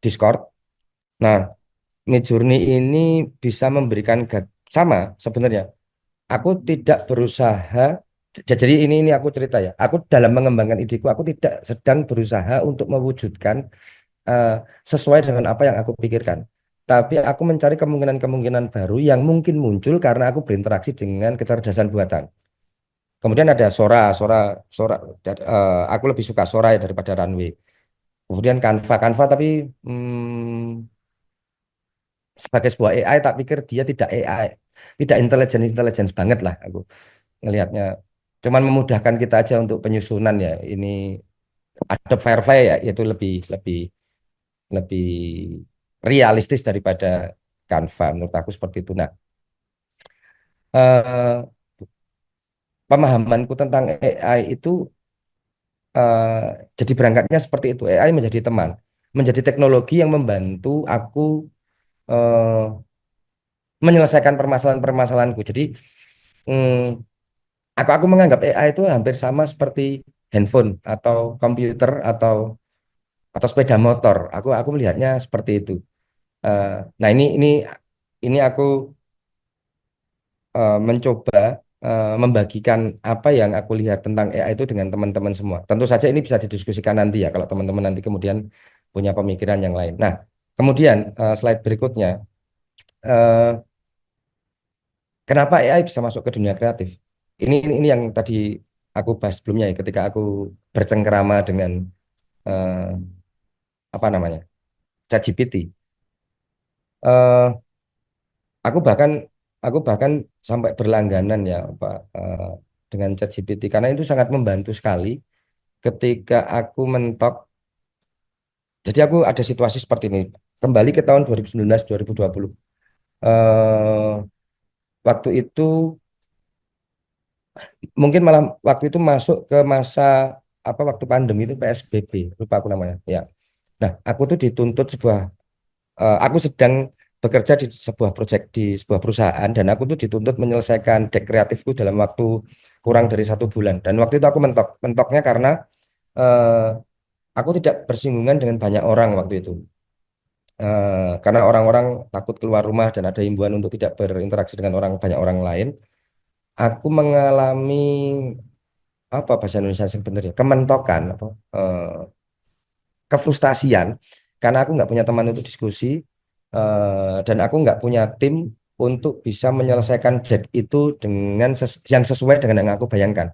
Discord. Nah, Midjourney ini bisa memberikan sama sebenarnya. Aku tidak berusaha. Jadi ini aku cerita ya. Aku dalam mengembangkan ideku, aku tidak sedang berusaha untuk mewujudkan eh, sesuai dengan apa yang aku pikirkan. Tapi aku mencari kemungkinan-kemungkinan baru yang mungkin muncul karena aku berinteraksi dengan kecerdasan buatan. Kemudian ada Sora, aku lebih suka Sora ya daripada Runway. Kemudian Canva tapi sebagai sebuah AI, tak pikir dia tidak AI, tidak intelligence banget lah aku ngelihatnya. Cuman memudahkan kita aja untuk penyusunan ya. Ini Adobe Firefly ya, itu lebih lebih lebih realistis daripada Canva menurut aku seperti itu. Nah, eh, pemahamanku tentang AI itu eh, jadi berangkatnya seperti itu. AI menjadi teman, menjadi teknologi yang membantu aku eh, menyelesaikan permasalahan-permasalahanku. Jadi mm, aku menganggap AI itu hampir sama seperti handphone atau komputer atau sepeda motor. Aku melihatnya seperti itu. Eh, nah ini aku mencoba membagikan apa yang aku lihat tentang AI itu dengan teman-teman semua. Tentu saja ini bisa didiskusikan nanti ya kalau teman-teman nanti kemudian punya pemikiran yang lain. Nah, kemudian slide berikutnya, eh, kenapa AI bisa masuk ke dunia kreatif? Ini yang tadi aku bahas sebelumnya ya, ketika aku bercengkerama dengan eh, apa namanya ChatGPT. Eh, aku bahkan aku bahkan sampai berlangganan ya Pak dengan ChatGPT karena itu sangat membantu sekali ketika aku mentok. Jadi aku ada situasi seperti ini. Kembali ke tahun 2019 2020. Eh, waktu itu mungkin malah waktu itu masuk ke masa apa waktu pandemi itu PSBB, lupa aku namanya. Ya. Nah, aku tuh dituntut aku sedang bekerja di sebuah proyek di sebuah perusahaan dan aku tuh dituntut menyelesaikan dek kreatifku dalam waktu kurang dari 1 bulan. Dan waktu itu aku mentoknya karena eh, aku tidak bersinggungan dengan banyak orang waktu itu. Karena orang-orang takut keluar rumah dan ada himbauan untuk tidak berinteraksi dengan banyak orang lain. Aku mengalami apa bahasa Indonesia sebenarnya kementokan atau kefrustasian karena aku nggak punya teman untuk diskusi dan aku nggak punya tim untuk bisa menyelesaikan debt itu dengan yang sesuai dengan yang aku bayangkan.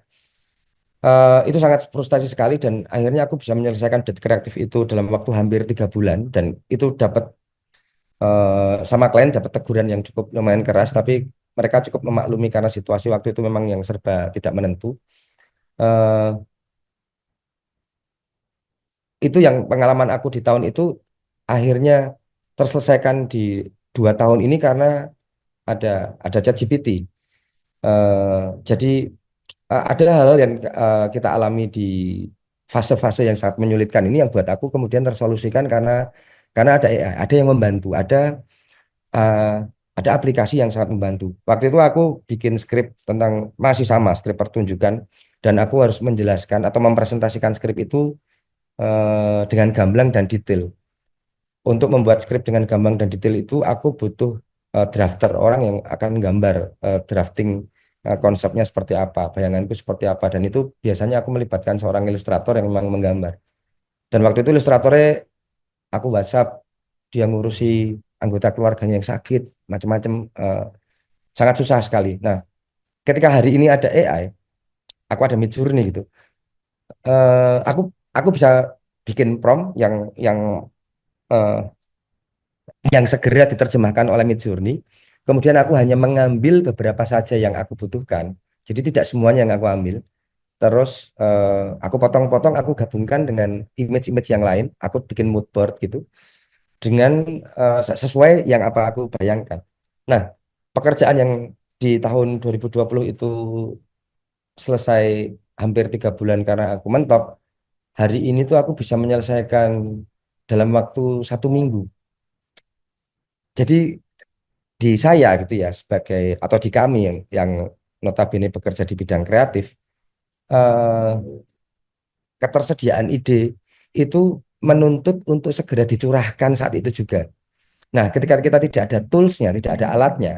Itu sangat frustasi sekali dan akhirnya aku bisa menyelesaikan debt kreatif itu dalam waktu hampir 3 bulan dan itu dapat sama klien dapat teguran yang cukup lumayan keras tapi mereka cukup memaklumi karena situasi waktu itu memang yang serba tidak menentu. Eh, itu yang pengalaman aku di tahun itu akhirnya terselesaikan di 2 tahun ini karena ada ada ChatGPT. Jadi ada hal-hal yang kita alami di fase-fase yang sangat menyulitkan ini yang buat aku kemudian tersolusikan karena ada AI, ada yang membantu, uh, ada aplikasi yang sangat membantu. Waktu itu aku bikin skrip tentang masih sama skrip pertunjukan dan aku harus menjelaskan atau mempresentasikan skrip itu dengan gamblang dan detail. Untuk membuat skrip dengan gamblang dan detail itu aku butuh drafter, orang yang akan menggambar drafting konsepnya seperti apa, bayanganku seperti apa, dan itu biasanya aku melibatkan seorang ilustrator yang memang menggambar. Dan waktu itu ilustratornya aku WhatsApp, dia ngurusi anggota keluarganya yang sakit, macam-macam, sangat susah sekali. Nah, ketika hari ini ada AI, aku ada Midjourney gitu, aku bisa bikin prompt yang eh, yang segera diterjemahkan oleh Midjourney kemudian aku hanya mengambil beberapa saja yang aku butuhkan. Jadi tidak semuanya yang aku ambil. Terus aku potong-potong, aku gabungkan dengan image-image yang lain. Aku bikin mood board gitu dengan sesuai yang apa aku bayangkan. Nah, pekerjaan yang di tahun 2020 itu selesai hampir 3 bulan karena aku mentok. Hari ini tuh aku bisa menyelesaikan dalam waktu 1 minggu. Jadi di saya gitu ya sebagai atau di kami yang notabene bekerja di bidang kreatif, eh, ketersediaan ide itu menuntut untuk segera dicurahkan saat itu juga. Nah, ketika kita tidak ada toolsnya, tidak ada alatnya,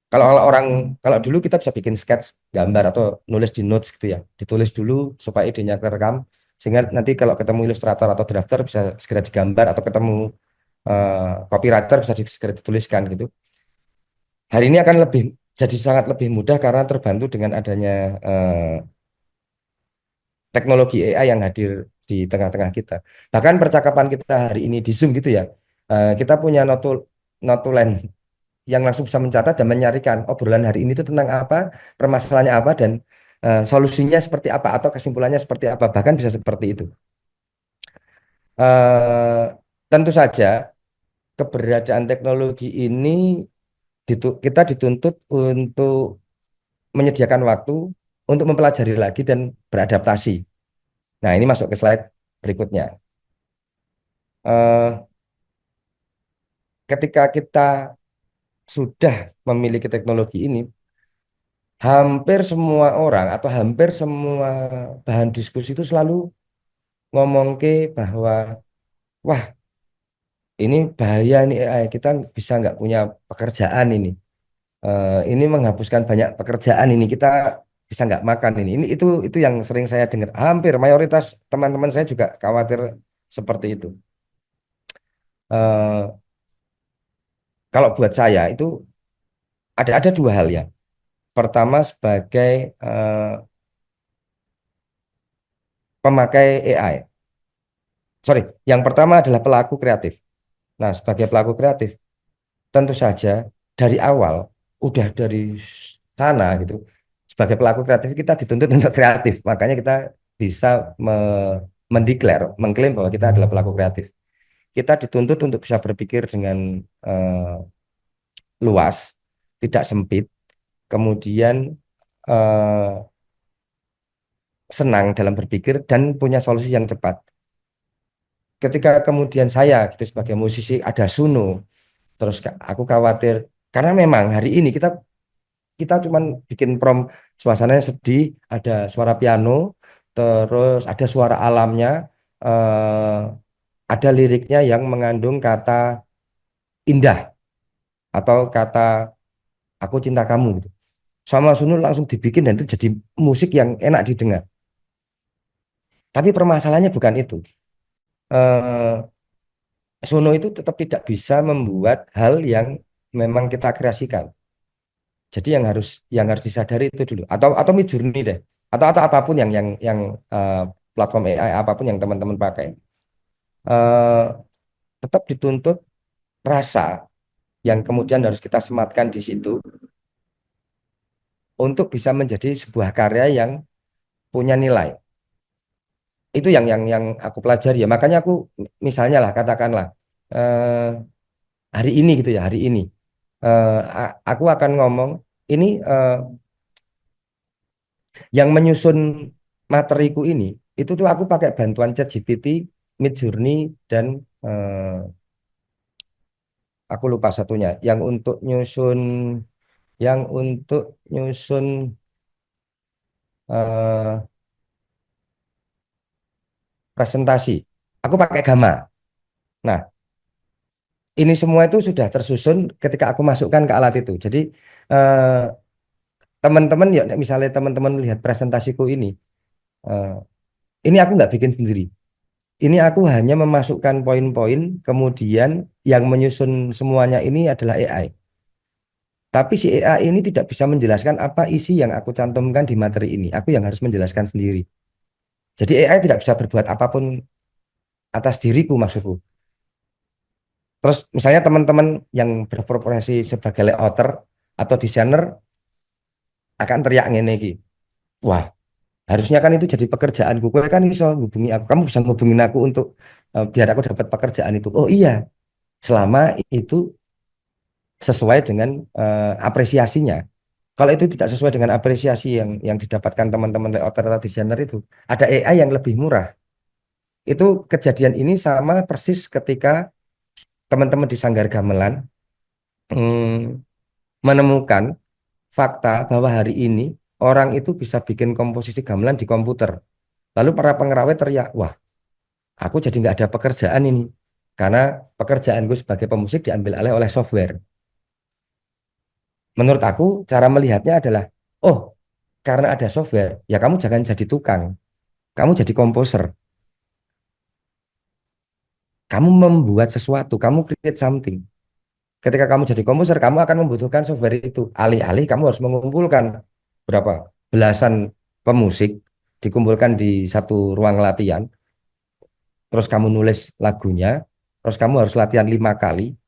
kalau dulu kita bisa bikin sketch gambar atau nulis di notes gitu ya, ditulis dulu supaya idenya kerekam, sehingga nanti kalau ketemu ilustrator atau drafter bisa segera digambar atau ketemu copywriter bisa segera dituliskan gitu. Hari ini akan jadi sangat lebih mudah karena terbantu dengan adanya teknologi AI yang hadir di tengah-tengah kita. Bahkan percakapan kita hari ini di Zoom gitu ya, kita punya notulen yang langsung bisa mencatat dan menyarikan obrolan hari ini itu tentang apa, permasalahannya apa, dan solusinya seperti apa atau kesimpulannya seperti apa. Bahkan bisa seperti itu. Eh, Tentu saja keberadaan teknologi ini kita dituntut untuk menyediakan waktu untuk mempelajari lagi dan beradaptasi. Nah, ini masuk ke slide berikutnya. Eh, Ketika kita sudah memiliki teknologi ini, hampir semua orang atau hampir semua bahan diskusi itu selalu ngomong ke bahwa, wah, ini bahaya ini AI, kita bisa nggak punya pekerjaan ini. Ini menghapuskan banyak pekerjaan ini, kita bisa nggak makan ini. Itu yang sering saya dengar. Hampir mayoritas teman-teman saya juga khawatir seperti itu. Eh, Kalau buat saya itu ada 2 hal ya. Pertama sebagai eh, pemakai AI. Sorry, yang pertama adalah pelaku kreatif. Nah, sebagai pelaku kreatif, tentu saja dari awal, udah dari sana gitu, sebagai pelaku kreatif kita dituntut untuk kreatif. Makanya kita bisa mendeklar, mengklaim bahwa kita adalah pelaku kreatif. Kita dituntut untuk bisa berpikir dengan luas, tidak sempit, kemudian eh, senang dalam berpikir dan punya solusi yang cepat. Ketika kemudian saya gitu sebagai musisi ada Suno, terus aku khawatir karena memang hari ini kita kita cuman bikin prompt suasananya sedih, ada suara piano, terus ada suara alamnya, eh, ada liriknya yang mengandung kata indah atau kata aku cinta kamu gitu. Sama Suno langsung dibikin dan itu jadi musik yang enak didengar. Tapi permasalahannya bukan itu. Eh, Suno itu tetap tidak bisa membuat hal yang memang kita kreasikan. Jadi yang harus disadari itu dulu. Atau Midjourney deh. Atau apapun yang platform AI apapun yang teman-teman pakai. Eh, Tetap dituntut rasa yang kemudian harus kita sematkan di situ untuk bisa menjadi sebuah karya yang punya nilai. Itu yang aku pelajari ya. Makanya aku misalnya lah katakanlah eh, hari ini gitu ya, hari ini aku akan ngomong ini yang menyusun materiku ini itu tuh aku pakai bantuan ChatGPT, Midjourney dan aku lupa satunya yang untuk nyusun eh, presentasi. Aku pakai Gamma. Nah, ini semua itu sudah tersusun ketika aku masukkan ke alat itu. Jadi eh, teman-teman ya misalnya teman-teman melihat presentasiku eh, ini aku nggak bikin sendiri. Ini aku hanya memasukkan poin-poin, kemudian yang menyusun semuanya ini adalah AI. Tapi si AI ini tidak bisa menjelaskan apa isi yang aku cantumkan di materi ini. Aku yang harus menjelaskan sendiri. Jadi AI tidak bisa berbuat apapun atas diriku maksudku. Terus misalnya teman-teman yang berprofesi sebagai layouter atau desainer akan teriak ngene iki. Wah, harusnya kan itu jadi pekerjaanku. Kowe kan bisa hubungi aku. Kamu bisa ngubungin aku untuk biar aku dapat pekerjaan itu. Oh iya, selama itu sesuai dengan apresiasinya. Kalau itu tidak sesuai dengan apresiasi yang didapatkan teman-teman layouter atau desainer itu, ada AI yang lebih murah. Itu kejadian ini sama persis ketika teman-teman di Sanggar Gamelan hmm, menemukan fakta bahwa hari ini orang itu bisa bikin komposisi gamelan di komputer. Lalu para pengrawat teriak, wah, aku jadi nggak ada pekerjaan ini. Karena pekerjaan gue sebagai pemusik diambil alih oleh software. Menurut aku, cara melihatnya adalah, oh, karena ada software, ya kamu jangan jadi tukang. Kamu jadi komposer. Kamu membuat sesuatu, kamu create something. Ketika kamu jadi komposer, kamu akan membutuhkan software itu. Alih-alih kamu harus mengumpulkan berapa belasan pemusik, dikumpulkan di satu ruang latihan, terus kamu nulis lagunya, terus kamu harus latihan 5 kali.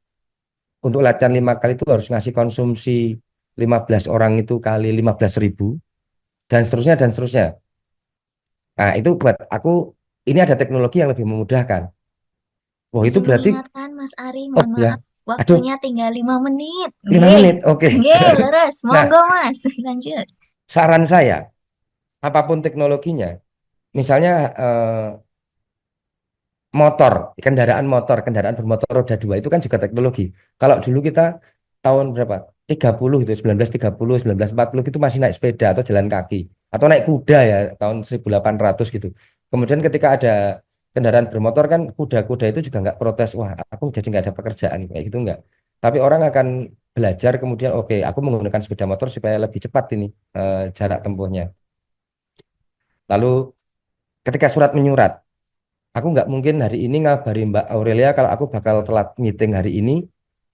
Untuk latihan 5 kali itu harus ngasih konsumsi 15 orang itu kali 15.000, dan seterusnya, dan seterusnya. Nah, itu buat aku, ini ada teknologi yang lebih memudahkan. Wah, itu Izin berarti, mengingatkan Mas Ari, oh mohon ya, maaf, aduh, waktunya tinggal 5 menit. 5 menit, oke. Leres, Nah, monggo Mas, lanjut. saran saya, apapun teknologinya, misalnya motor, kendaraan bermotor roda 2 itu kan juga teknologi. Kalau dulu kita tahun berapa? 30 itu, 1930, 1940 itu masih naik sepeda atau jalan kaki atau naik kuda ya tahun 1800 gitu. Kemudian ketika ada kendaraan bermotor kan kuda-kuda itu juga nggak protes, wah aku jadi nggak ada pekerjaan kayak gitu nggak. Tapi orang akan belajar kemudian, oke, aku menggunakan sepeda motor supaya lebih cepat ini jarak tempuhnya. Lalu ketika surat menyurat, aku nggak mungkin hari ini ngabari Mbak Aurelia kalau aku bakal telat meeting hari ini,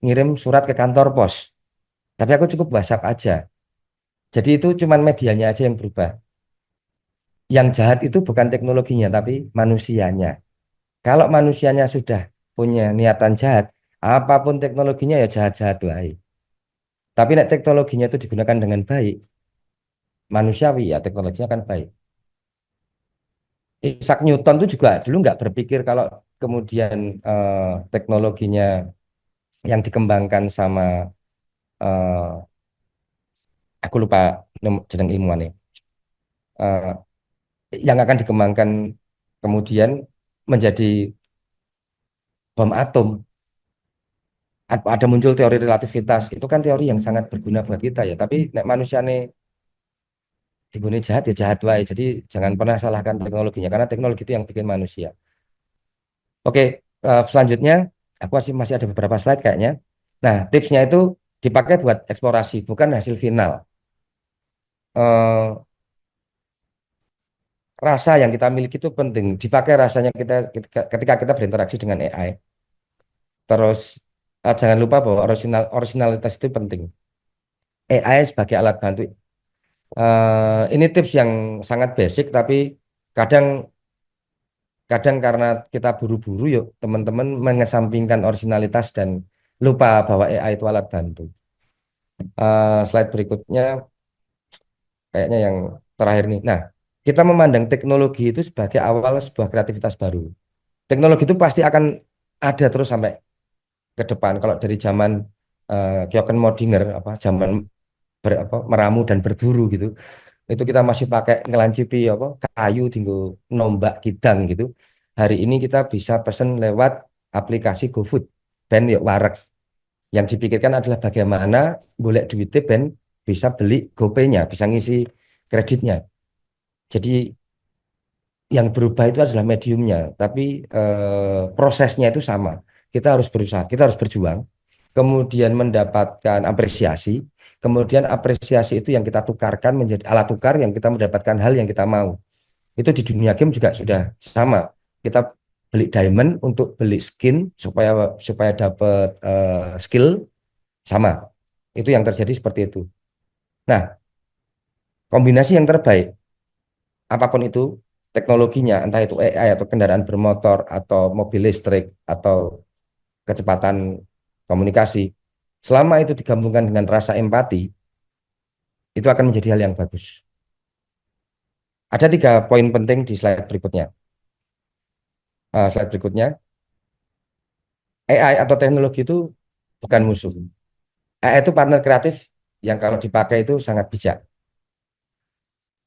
ngirim surat ke kantor pos. Tapi aku cukup WhatsApp aja. Jadi itu cuman medianya aja yang berubah. Yang jahat itu bukan teknologinya, tapi manusianya. Kalau manusianya sudah punya niatan jahat, apapun teknologinya ya jahat-jahat baik. Tapi nek teknologinya itu digunakan dengan baik, manusiawi ya teknologinya kan baik. Isaac Newton itu juga dulu nggak berpikir kalau kemudian teknologinya yang dikembangkan sama eh, aku lupa jeneng ilmuwannya, eh, yang akan dikembangkan kemudian menjadi bom atom. Ada muncul teori relativitas, itu kan teori yang sangat berguna buat kita ya, tapi nek manusia nih diguni jahat ya jahat wae, jadi jangan pernah salahkan teknologinya karena teknologi itu yang bikin manusia. Oke, selanjutnya aku masih ada beberapa slide kayaknya. Nah, tipsnya itu dipakai buat eksplorasi, bukan hasil final. Eh, Rasa yang kita miliki itu penting, dipakai rasanya kita ketika kita berinteraksi dengan AI. Terus jangan lupa bahwa originalitas itu penting. AI sebagai alat bantu. Ini tips yang sangat basic, tapi kadang kadang karena kita buru-buru, yuk teman-teman mengesampingkan originalitas dan lupa bahwa AI itu alat bantu. Slide berikutnya kayaknya yang terakhir nih. Nah, kita memandang teknologi itu sebagai awal sebuah kreativitas baru. Teknologi itu pasti akan ada terus sampai ke depan. Kalau dari zaman Kyoken-Modinger, apa zaman meramu dan berburu gitu, itu kita masih pakai ngelancipi apa kayu tinggal nombak kidang gitu. Hari ini kita bisa pesen lewat aplikasi GoFood ben yuk wareg. Yang dipikirkan adalah bagaimana golek duitnya ben bisa beli GoPay-nya, bisa ngisi kreditnya. Jadi yang berubah itu adalah mediumnya, tapi prosesnya itu sama. Kita harus berusaha, kita harus berjuang, kemudian mendapatkan apresiasi, kemudian apresiasi itu yang kita tukarkan menjadi alat tukar yang kita mendapatkan hal yang kita mau. Itu di dunia game juga sudah sama. Kita beli diamond untuk beli skin supaya supaya dapat skill sama. Itu yang terjadi seperti itu. Nah, kombinasi yang terbaik apapun itu teknologinya, entah itu AI atau kendaraan bermotor atau mobil listrik atau kecepatan komunikasi. Selama itu digabungkan dengan rasa empati, itu akan menjadi hal yang bagus. Ada 3 poin penting di slide berikutnya. Slide berikutnya, AI atau teknologi itu bukan musuh. AI itu partner kreatif yang kalau dipakai itu sangat bijak.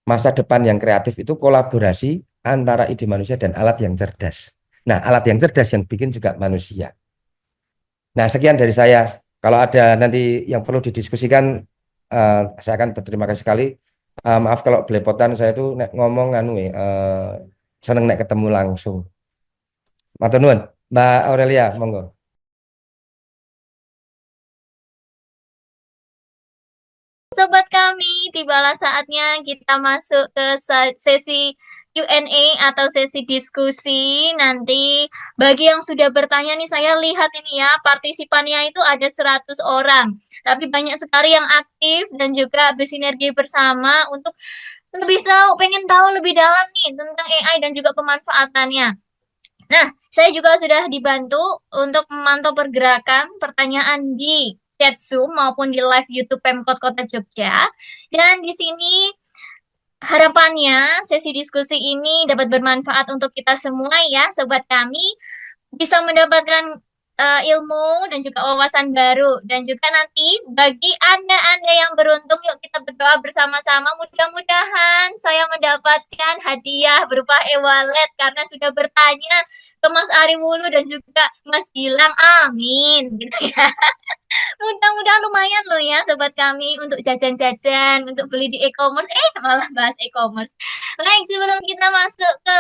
Masa depan yang kreatif itu kolaborasi antara ide manusia dan alat yang cerdas. Nah, alat yang cerdas yang bikin juga manusia. Nah, sekian dari saya. Kalau ada nanti yang perlu didiskusikan, saya akan berterima kasih sekali. Maaf kalau belepotan, saya tuh ngomong seneng nek ketemu langsung. Matur nuwun, Mbak Aurelia, monggo. Sobat kami, tibalah saatnya kita masuk ke sesi Q&A atau sesi diskusi. Nanti bagi yang sudah bertanya nih, saya lihat ini ya, partisipannya itu ada 100 orang. Tapi banyak sekali yang aktif dan juga bersinergi bersama untuk lebih tahu, pengen tahu lebih dalam nih tentang AI dan juga pemanfaatannya. Nah, saya juga sudah dibantu untuk memantau pergerakan pertanyaan di chat Zoom maupun di live YouTube Pemkot Kota Jogja. Dan di sini harapannya sesi diskusi ini dapat bermanfaat untuk kita semua ya, sobat kami, bisa mendapatkan ilmu dan juga wawasan baru. Dan juga nanti bagi Anda-Anda yang beruntung, yuk kita berdoa bersama-sama. Mudah-mudahan saya mendapatkan hadiah berupa e-wallet karena sudah bertanya ke Mas Ari Wulu dan juga Mas Gilang. Amin. Gitu ya. Mudah-mudahan lumayan loh ya sobat kami untuk jajan-jajan, untuk beli di e-commerce. Malah bahas e-commerce. Baik, sebelum kita masuk ke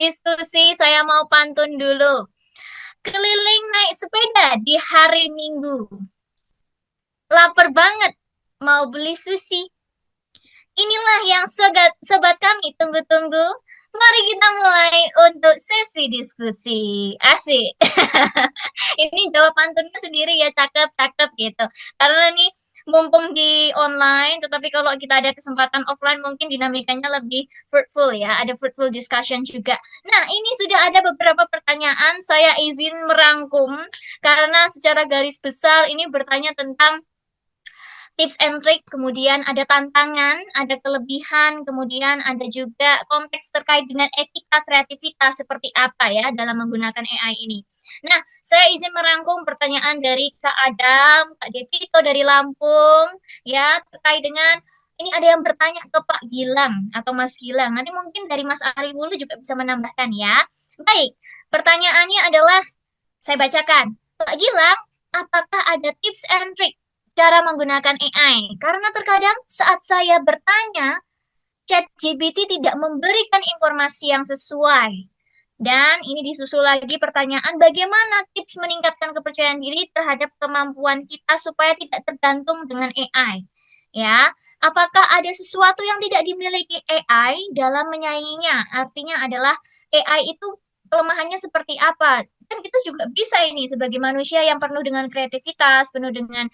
diskusi, saya mau pantun dulu. Keliling naik sepeda di hari Minggu. Lapar banget, mau beli sushi. Inilah yang sobat kami tunggu-tunggu. Mari kita mulai untuk sesi diskusi. Asik. Ini jawab pantunnya sendiri ya, cakep-cakep gitu. Karena nih mumpung di online, tetapi kalau kita ada kesempatan offline mungkin dinamikanya lebih fruitful ya, ada fruitful discussion juga. Nah, ini sudah ada beberapa pertanyaan, saya izin merangkum karena secara garis besar ini bertanya tentang tips and trick, kemudian ada tantangan, ada kelebihan, kemudian ada juga konteks terkait dengan etika kreativitas seperti apa ya dalam menggunakan AI ini. Nah, saya izin merangkum pertanyaan dari Kak Adam, Kak Devito dari Lampung, ya terkait dengan ini ada yang bertanya ke Pak Gilang atau Mas Gilang. Nanti mungkin dari Mas Ari Wulu juga bisa menambahkan ya. Baik, pertanyaannya adalah saya bacakan. Pak Gilang, apakah ada tips and trick cara menggunakan AI? Karena terkadang saat saya bertanya, ChatGPT tidak memberikan informasi yang sesuai. Dan ini disusul lagi pertanyaan, bagaimana tips meningkatkan kepercayaan diri terhadap kemampuan kita supaya tidak tergantung dengan AI? Ya, apakah ada sesuatu yang tidak dimiliki AI dalam menyainginya? Artinya adalah AI itu kelemahannya seperti apa? Dan kita juga bisa ini sebagai manusia yang penuh dengan kreativitas, penuh dengan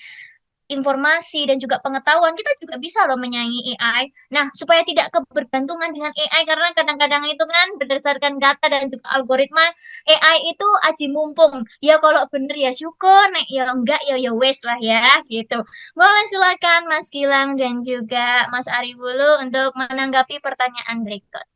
informasi dan juga pengetahuan, kita juga bisa loh menyaingi AI. Nah, supaya tidak kebergantungan dengan AI, karena kadang-kadang itu kan berdasarkan data dan juga algoritma, AI itu aji mumpung. Ya kalau bener ya syukur, nek ya enggak ya wes lah ya, gitu. Boleh silakan Mas Gilang dan juga Mas Ari Wulu untuk menanggapi pertanyaan berikut.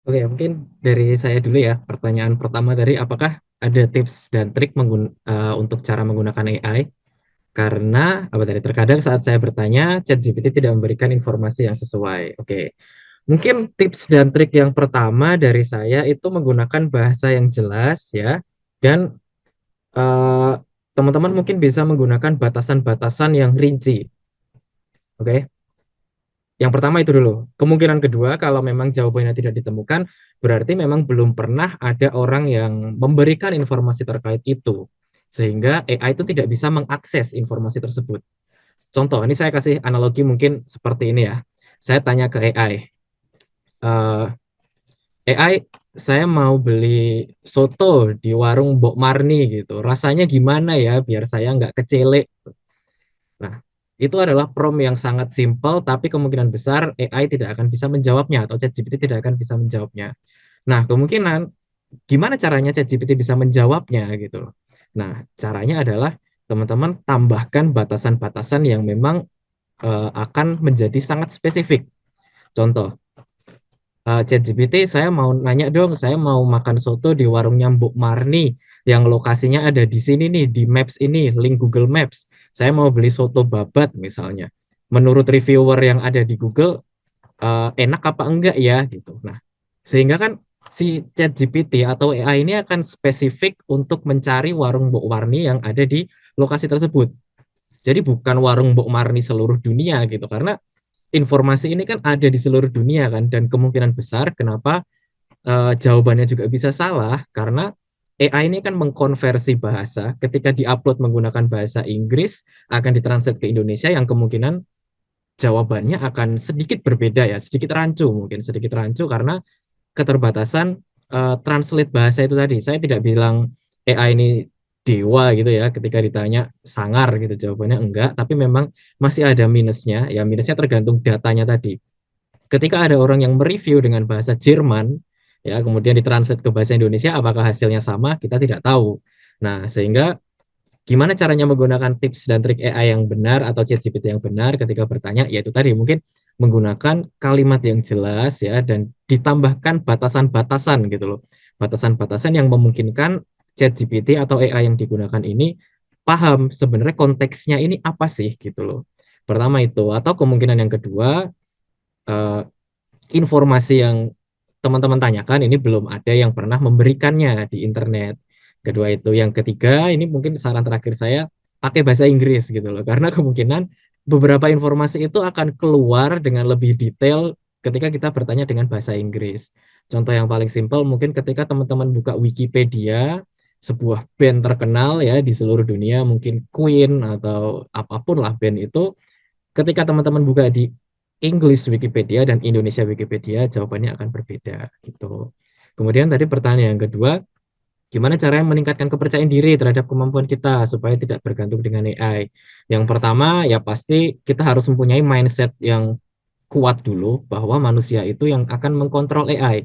Oke, mungkin dari saya dulu ya. Pertanyaan pertama dari apakah ada tips dan trik untuk cara menggunakan AI? Karena apa tadi? Terkadang saat saya bertanya, ChatGPT tidak memberikan informasi yang sesuai. Oke, mungkin tips dan trik yang pertama dari saya itu menggunakan bahasa yang jelas ya, dan eh, teman-teman mungkin bisa menggunakan batasan-batasan yang rinci. Oke. Yang pertama itu dulu. Kemungkinan kedua, kalau memang jawabannya tidak ditemukan, berarti memang belum pernah ada orang yang memberikan informasi terkait itu. Sehingga AI itu tidak bisa mengakses informasi tersebut. Contoh, ini saya kasih analogi mungkin seperti ini ya. Saya tanya ke AI. AI, saya mau beli soto di warung Mbok Marni gitu. Rasanya gimana ya biar saya nggak kecelek. Nah, itu adalah prompt yang sangat simpel, tapi kemungkinan besar AI tidak akan bisa menjawabnya, atau ChatGPT tidak akan bisa menjawabnya. Nah, kemungkinan gimana caranya ChatGPT bisa menjawabnya gitu loh. Nah, caranya adalah teman-teman tambahkan batasan-batasan yang memang akan menjadi sangat spesifik. Contoh, ChatGPT, saya mau nanya dong, saya mau makan soto di warungnya Mbok Marni yang lokasinya ada di sini nih, di Maps ini, link Google Maps. Saya mau beli soto babat misalnya. Menurut reviewer yang ada di Google, enak apa enggak ya gitu. Nah, sehingga kan si ChatGPT atau AI ini akan spesifik untuk mencari warung Mbok Marni yang ada di lokasi tersebut. Jadi bukan warung Mbok Marni seluruh dunia gitu, karena informasi ini kan ada di seluruh dunia kan, dan kemungkinan besar kenapa jawabannya juga bisa salah karena AI ini kan mengkonversi bahasa. Ketika diupload menggunakan bahasa Inggris akan ditranslate ke Indonesia, yang kemungkinan jawabannya akan sedikit berbeda ya, sedikit rancu, mungkin sedikit rancu karena keterbatasan translate bahasa itu tadi. Saya tidak bilang AI ini dewa gitu ya, ketika ditanya sangar gitu jawabannya enggak, tapi memang masih ada minusnya. Ya minusnya tergantung datanya tadi. Ketika ada orang yang mereview dengan bahasa Jerman, ya kemudian ditranslate ke bahasa Indonesia, apakah hasilnya sama? Kita tidak tahu. Nah, sehingga gimana caranya menggunakan tips dan trik AI yang benar atau ChatGPT yang benar ketika bertanya, yaitu tadi mungkin menggunakan kalimat yang jelas ya, dan ditambahkan batasan-batasan gitu loh. Batasan-batasan yang memungkinkan ChatGPT atau AI yang digunakan ini paham sebenarnya konteksnya ini apa sih gitu loh. Pertama itu, atau kemungkinan yang kedua, eh, informasi yang teman-teman tanyakan ini belum ada yang pernah memberikannya di internet. Kedua itu, yang ketiga, ini mungkin saran terakhir saya, pakai bahasa Inggris gitu loh. Karena kemungkinan beberapa informasi itu akan keluar dengan lebih detail ketika kita bertanya dengan bahasa Inggris. Contoh yang paling simpel, mungkin ketika teman-teman buka Wikipedia, sebuah band terkenal ya di seluruh dunia, mungkin Queen atau apapun lah band itu, ketika teman-teman buka di English Wikipedia dan Indonesia Wikipedia, jawabannya akan berbeda gitu. Kemudian tadi pertanyaan yang kedua, gimana caranya meningkatkan kepercayaan diri terhadap kemampuan kita supaya tidak bergantung dengan AI? Yang pertama ya pasti kita harus mempunyai mindset yang kuat dulu bahwa manusia itu yang akan mengkontrol AI.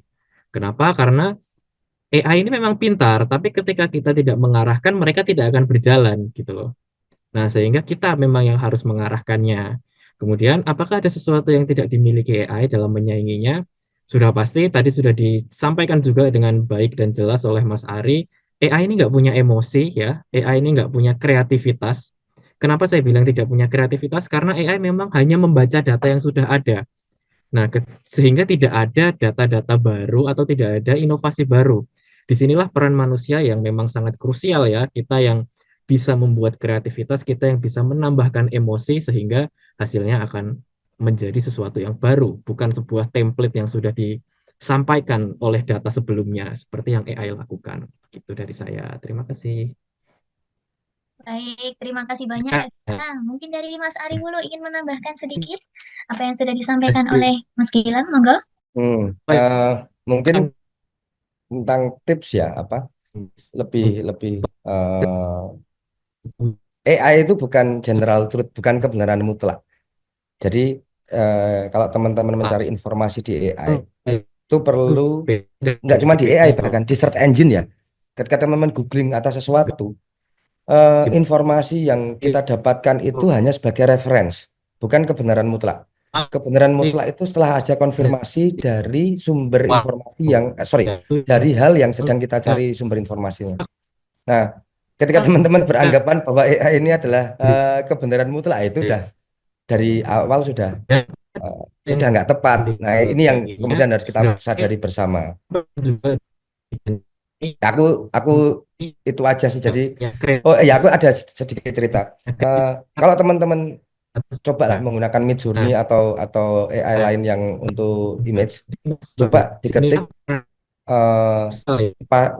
Kenapa? Karena AI ini memang pintar, tapi ketika kita tidak mengarahkan, mereka tidak akan berjalan gitu loh. Nah, sehingga kita memang yang harus mengarahkannya. Kemudian, apakah ada sesuatu yang tidak dimiliki AI dalam menyainginya? Sudah pasti, tadi sudah disampaikan juga dengan baik dan jelas oleh Mas Ari, AI ini nggak punya emosi ya, AI ini nggak punya kreativitas. Kenapa saya bilang tidak punya kreativitas? Karena AI memang hanya membaca data yang sudah ada. Nah, sehingga tidak ada data-data baru atau tidak ada inovasi baru. Disinilah peran manusia yang memang sangat krusial ya. Kita yang bisa membuat kreativitas, kita yang bisa menambahkan emosi sehingga hasilnya akan menjadi sesuatu yang baru, bukan sebuah template yang sudah disampaikan oleh data sebelumnya seperti yang AI lakukan. Gitu dari saya. Terima kasih. Baik, terima kasih banyak. Nah, Nah, mungkin dari Mas Ari Wulu ingin menambahkan sedikit apa yang sudah disampaikan oleh Mas Gilang, monggo. Mungkin tentang tips ya apa lebih lebih AI itu bukan general truth, bukan kebenaran mutlak. Jadi kalau teman-teman mencari informasi di AI itu perlu nggak cuma di AI, bahkan di search engine ya. Ketika teman-teman googling atas sesuatu, informasi yang kita dapatkan itu hanya sebagai reference, bukan kebenaran mutlak. Kebenaran mutlak itu setelah ada konfirmasi dari sumber informasi yang, dari hal yang sedang kita cari sumber informasinya. Nah, ketika teman-teman beranggapan bahwa AI ini adalah kebenaran mutlak, itu udah dari awal sudah nggak tepat. Nah, ini yang kemudian harus kita sadari bersama. Aku itu aja sih. Jadi, aku ada sedikit cerita. Kalau teman-teman cobalah menggunakan Midjourney atau AI lain yang untuk image, coba diketik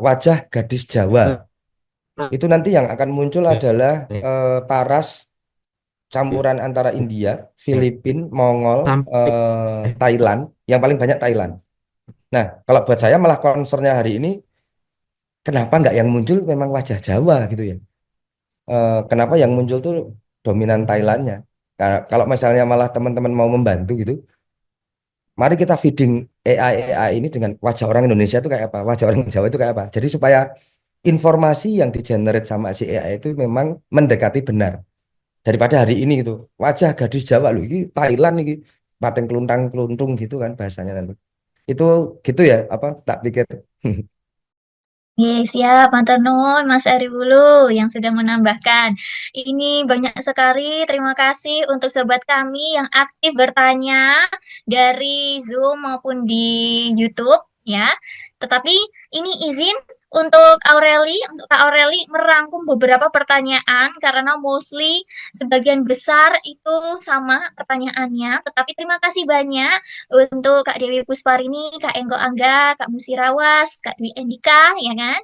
wajah gadis Jawa. Itu nanti yang akan muncul adalah paras campuran antara India, Filipina, Mongol, Thailand, yang paling banyak Thailand. Nah, kalau buat saya malah concernnya hari ini, kenapa nggak yang muncul memang wajah Jawa gitu ya? Kenapa yang muncul tuh dominan Thailandnya? Kalau misalnya malah teman-teman mau membantu gitu, mari kita feeding AI ini dengan wajah orang Indonesia itu kayak apa, wajah orang Jawa itu kayak apa. Jadi supaya informasi yang di-generate sama si AI itu memang mendekati benar. Daripada hari ini gitu, wajah gadis Jawa loh, ini Thailand ini, pateng keluntang keluntung gitu kan bahasanya nanti. Itu gitu ya, apa tak pikir. Siap, Matur nuwun Mas Ari Wulu yang sudah menambahkan. Ini banyak sekali, terima kasih untuk sobat kami yang aktif bertanya dari Zoom maupun di YouTube ya. Tetapi ini izin untuk Kak Aureli merangkum beberapa pertanyaan karena mostly sebagian besar itu sama pertanyaannya. Tetapi terima kasih banyak untuk Kak Dewi Pusparini, Kak Enggo Angga, Kak Musirawas, Kak Dwi Endika, ya kan?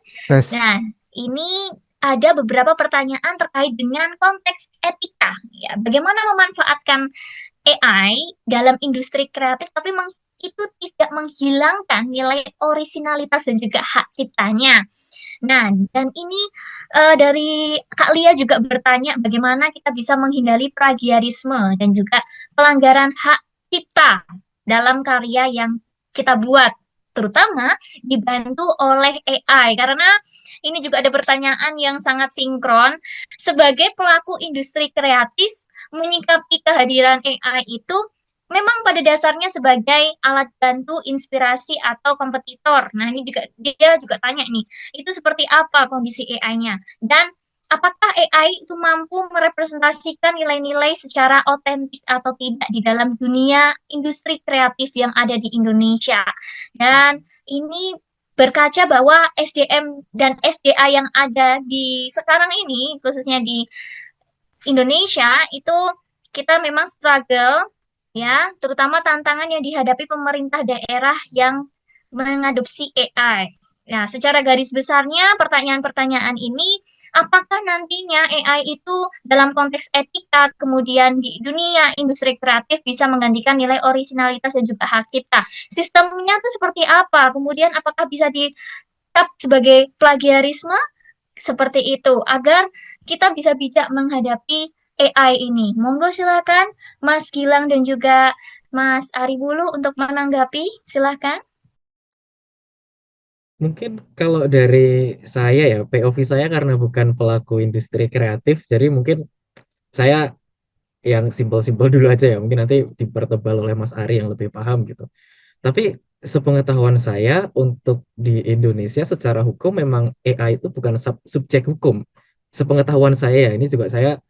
Nah, ini ada beberapa pertanyaan terkait dengan konteks etika, ya. Bagaimana memanfaatkan AI dalam industri kreatif, tapi itu tidak menghilangkan nilai orisinalitas dan juga hak ciptanya. Nah, dan ini dari Kak Lia juga bertanya bagaimana kita bisa menghindari plagiarisme dan juga pelanggaran hak cipta dalam karya yang kita buat, terutama dibantu oleh AI. Karena ini juga ada pertanyaan yang sangat sinkron. Sebagai pelaku industri kreatif, menyikapi kehadiran AI itu memang pada dasarnya sebagai alat bantu, inspirasi, atau kompetitor. Nah, ini juga dia juga tanya nih, itu seperti apa kondisi AI-nya? Dan apakah AI itu mampu merepresentasikan nilai-nilai secara otentik atau tidak di dalam dunia industri kreatif yang ada di Indonesia? Dan ini berkaca bahwa SDM dan SDA yang ada di sekarang ini, khususnya di Indonesia, itu kita memang struggle, ya, terutama tantangan yang dihadapi pemerintah daerah yang mengadopsi AI. Nah, secara garis besarnya pertanyaan-pertanyaan ini, apakah nantinya AI itu dalam konteks etika, kemudian di dunia industri kreatif bisa menggantikan nilai originalitas dan juga hak cipta? Sistemnya itu seperti apa? Kemudian apakah bisa ditap sebagai plagiarisme? Seperti itu, agar kita bisa bijak menghadapi AI ini. Monggo silakan Mas Gilang dan juga Mas Ari Wulu untuk menanggapi, silakan. Mungkin kalau dari saya ya, POV saya karena bukan pelaku industri kreatif, jadi mungkin saya yang simpel-simpel dulu aja ya. Mungkin nanti dipertebal oleh Mas Ari yang lebih paham gitu. Tapi sepengetahuan saya untuk di Indonesia secara hukum memang AI itu bukan subjek hukum. Sepengetahuan saya ya, ini juga saya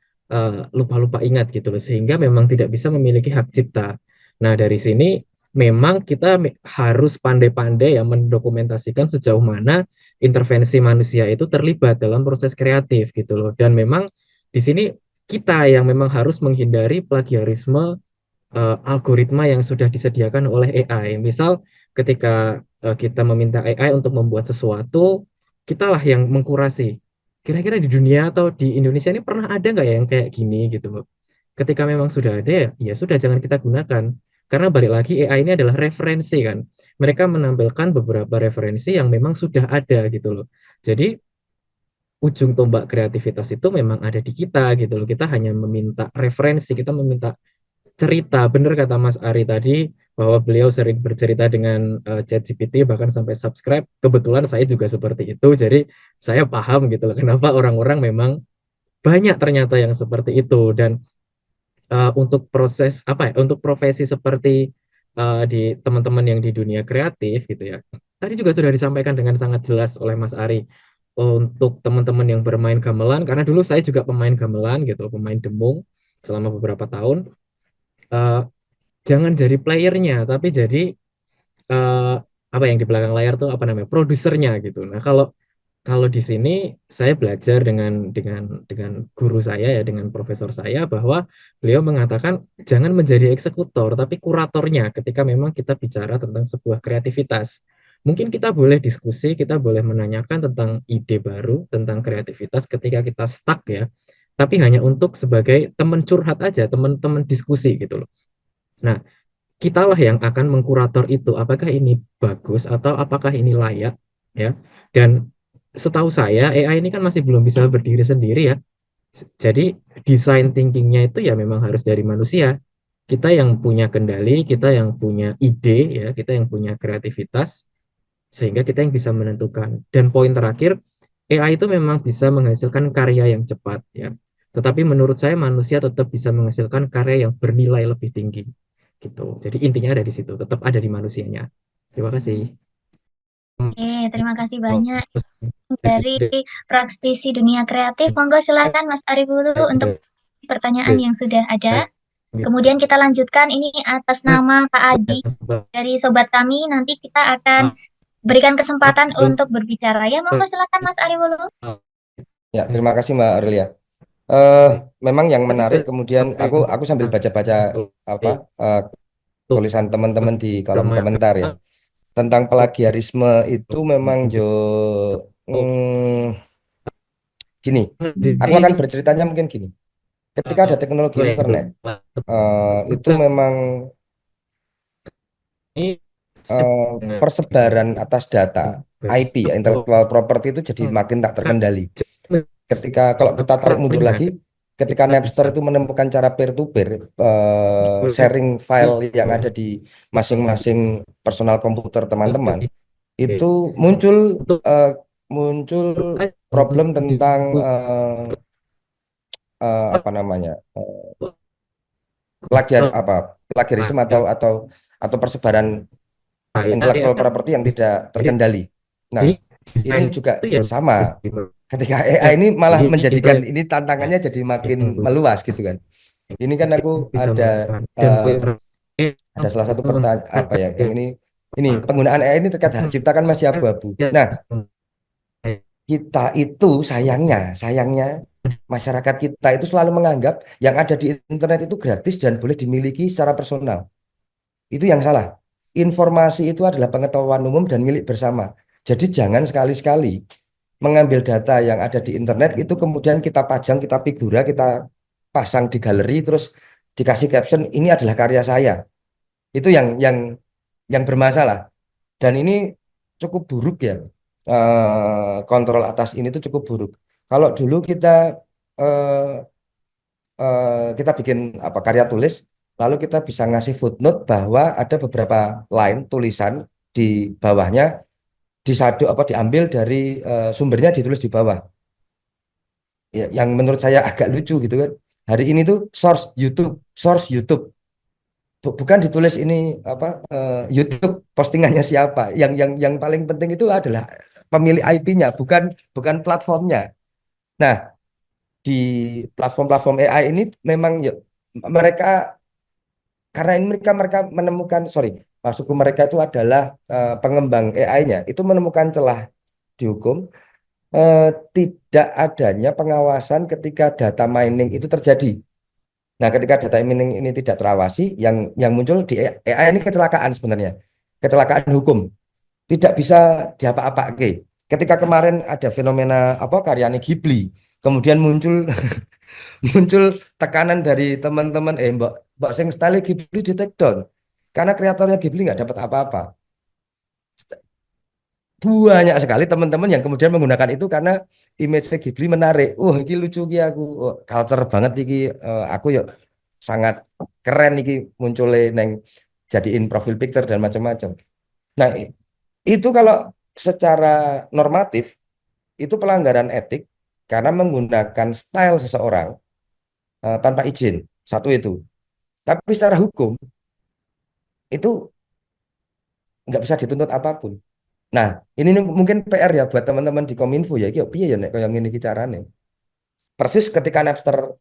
lupa-lupa ingat gitu loh, sehingga memang tidak bisa memiliki hak cipta. Nah, dari sini memang kita harus pandai-pandai ya mendokumentasikan sejauh mana intervensi manusia itu terlibat dalam proses kreatif gitu loh. Dan memang di sini kita yang memang harus menghindari plagiarisme algoritma yang sudah disediakan oleh AI. Misal ketika kita meminta AI untuk membuat sesuatu, kitalah yang mengkurasi. Kira-kira di dunia atau di Indonesia ini pernah ada nggak ya yang kayak gini gitu loh. Ketika memang sudah ada ya, ya sudah jangan kita gunakan. Karena balik lagi AI ini adalah referensi kan. Mereka menampilkan beberapa referensi yang memang sudah ada gitu loh. Jadi ujung tombak kreativitas itu memang ada di kita gitu loh. Kita hanya meminta referensi, kita meminta cerita. Bener kata Mas Ari tadi bahwa beliau sering bercerita dengan ChatGPT bahkan sampai subscribe. Kebetulan saya juga seperti itu. Jadi saya paham gitu loh kenapa orang-orang memang banyak ternyata yang seperti itu. Dan untuk proses apa ya? Untuk profesi seperti di teman-teman yang di dunia kreatif gitu ya. Tadi juga sudah disampaikan dengan sangat jelas oleh Mas Ari untuk teman-teman yang bermain gamelan karena dulu saya juga pemain gamelan gitu, pemain demung selama beberapa tahun. Eh, jangan jadi playernya tapi jadi eh, apa yang di belakang layar tuh apa namanya produsernya gitu. Nah kalau kalau di sini saya belajar dengan guru saya ya dengan profesor saya bahwa beliau mengatakan jangan menjadi eksekutor tapi kuratornya ketika memang kita bicara tentang sebuah kreativitas. Mungkin kita boleh diskusi, kita boleh menanyakan tentang ide baru, tentang kreativitas ketika kita stuck ya. Tapi hanya untuk sebagai teman curhat aja, teman-teman diskusi gitu loh. Nah, kitalah yang akan mengkurator itu apakah ini bagus atau apakah ini layak ya. Dan setahu saya AI ini kan masih belum bisa berdiri sendiri ya. Jadi design thinkingnya itu ya memang harus dari manusia. kita yang punya kendali, kita yang punya ide, ya, kita yang punya kreativitas, sehingga kita yang bisa menentukan. Dan poin terakhir, AI itu memang bisa menghasilkan karya yang cepat, ya. Tetapi menurut saya manusia tetap bisa menghasilkan karya yang bernilai lebih tinggi, gitu. Jadi intinya ada di situ, tetap ada di manusianya. Terima kasih. Terima kasih banyak dari praktisi dunia kreatif. Monggo silakan Mas Arif dulu untuk pertanyaan yang sudah ada. Kemudian kita lanjutkan ini atas nama Kak Adi dari sobat kami. Nanti kita akan berikan kesempatan untuk berbicara. Ya, monggo silakan Mas Arif dulu. Ya, terima kasih Mbak Aurelia. Memang yang menarik, kemudian aku sambil baca-baca apa tulisan teman-teman di kolom komentar ya tentang plagiarisme itu memang gini, aku akan berceritanya mungkin gini. Ketika ada teknologi internet, itu memang persebaran atas data IP ya, intellectual property itu jadi makin tak terkendali. Ketika kalau kita tarik mundur lagi, ketika Napster itu menemukan cara peer-to-peer sharing file yang ada di masing-masing personal komputer teman-teman, itu muncul problem tentang apa namanya plagiarisme atau persebaran intellectual property yang tidak terkendali. Nah, ini juga sama. Ketika AI ini malah menjadikan ini tantangannya jadi makin meluas gitu kan. Ini kan aku ada salah satu pertanyaan apa ya yang ini penggunaan AI ini terkait hak cipta kan masih abu-abu. Nah, kita itu sayangnya masyarakat kita itu selalu menganggap yang ada di internet itu gratis dan boleh dimiliki secara personal. Itu yang salah. Informasi itu adalah pengetahuan umum dan milik bersama. Jadi jangan sekali-sekali mengambil data yang ada di internet itu kemudian kita pajang, kita figura, kita pasang di galeri terus dikasih caption ini adalah karya saya. Itu yang bermasalah. Dan ini cukup buruk ya. Kontrol atas ini tuh cukup buruk. Kalau dulu eh, kita bikin apa karya tulis, lalu kita bisa ngasih footnote bahwa ada beberapa line tulisan di bawahnya disadu apa diambil dari sumbernya ditulis di bawah. Ya, yang menurut saya agak lucu gitu kan. Hari ini tuh source YouTube. Bukan ditulis ini apa YouTube postingannya siapa. Yang paling penting itu adalah pemilik IP-nya, bukan platformnya. Nah, di platform-platform AI ini memang ya, mereka karena ini mereka menemukan maksudku mereka itu adalah pengembang AI-nya itu menemukan celah di hukum tidak adanya pengawasan ketika data mining itu terjadi. Nah, ketika data mining ini tidak terawasi, yang muncul di AI ini kecelakaan sebenarnya, kecelakaan hukum, tidak bisa diapa-apakan. Ketika kemarin ada fenomena apa karyanya Ghibli, kemudian muncul muncul tekanan dari teman-teman Mbak Mbak Sing Style Ghibli di take down karena kreatornya Ghibli nggak dapat apa-apa. Banyak sekali teman-teman yang kemudian menggunakan itu karena image Ghibli menarik. Ini lucu ki aku, culture banget iki. Aku yuk sangat keren iki munculnya neng jadiin profil picture dan macam-macam. Nah, itu kalau secara normatif itu pelanggaran etik karena menggunakan style seseorang tanpa izin. Satu itu. Tapi secara hukum itu nggak bisa dituntut apapun. Nah, ini mungkin PR ya buat teman-teman di Kominfo ya. Iki piye ya nek kaya ngene iki carane. Persis ketika Napster,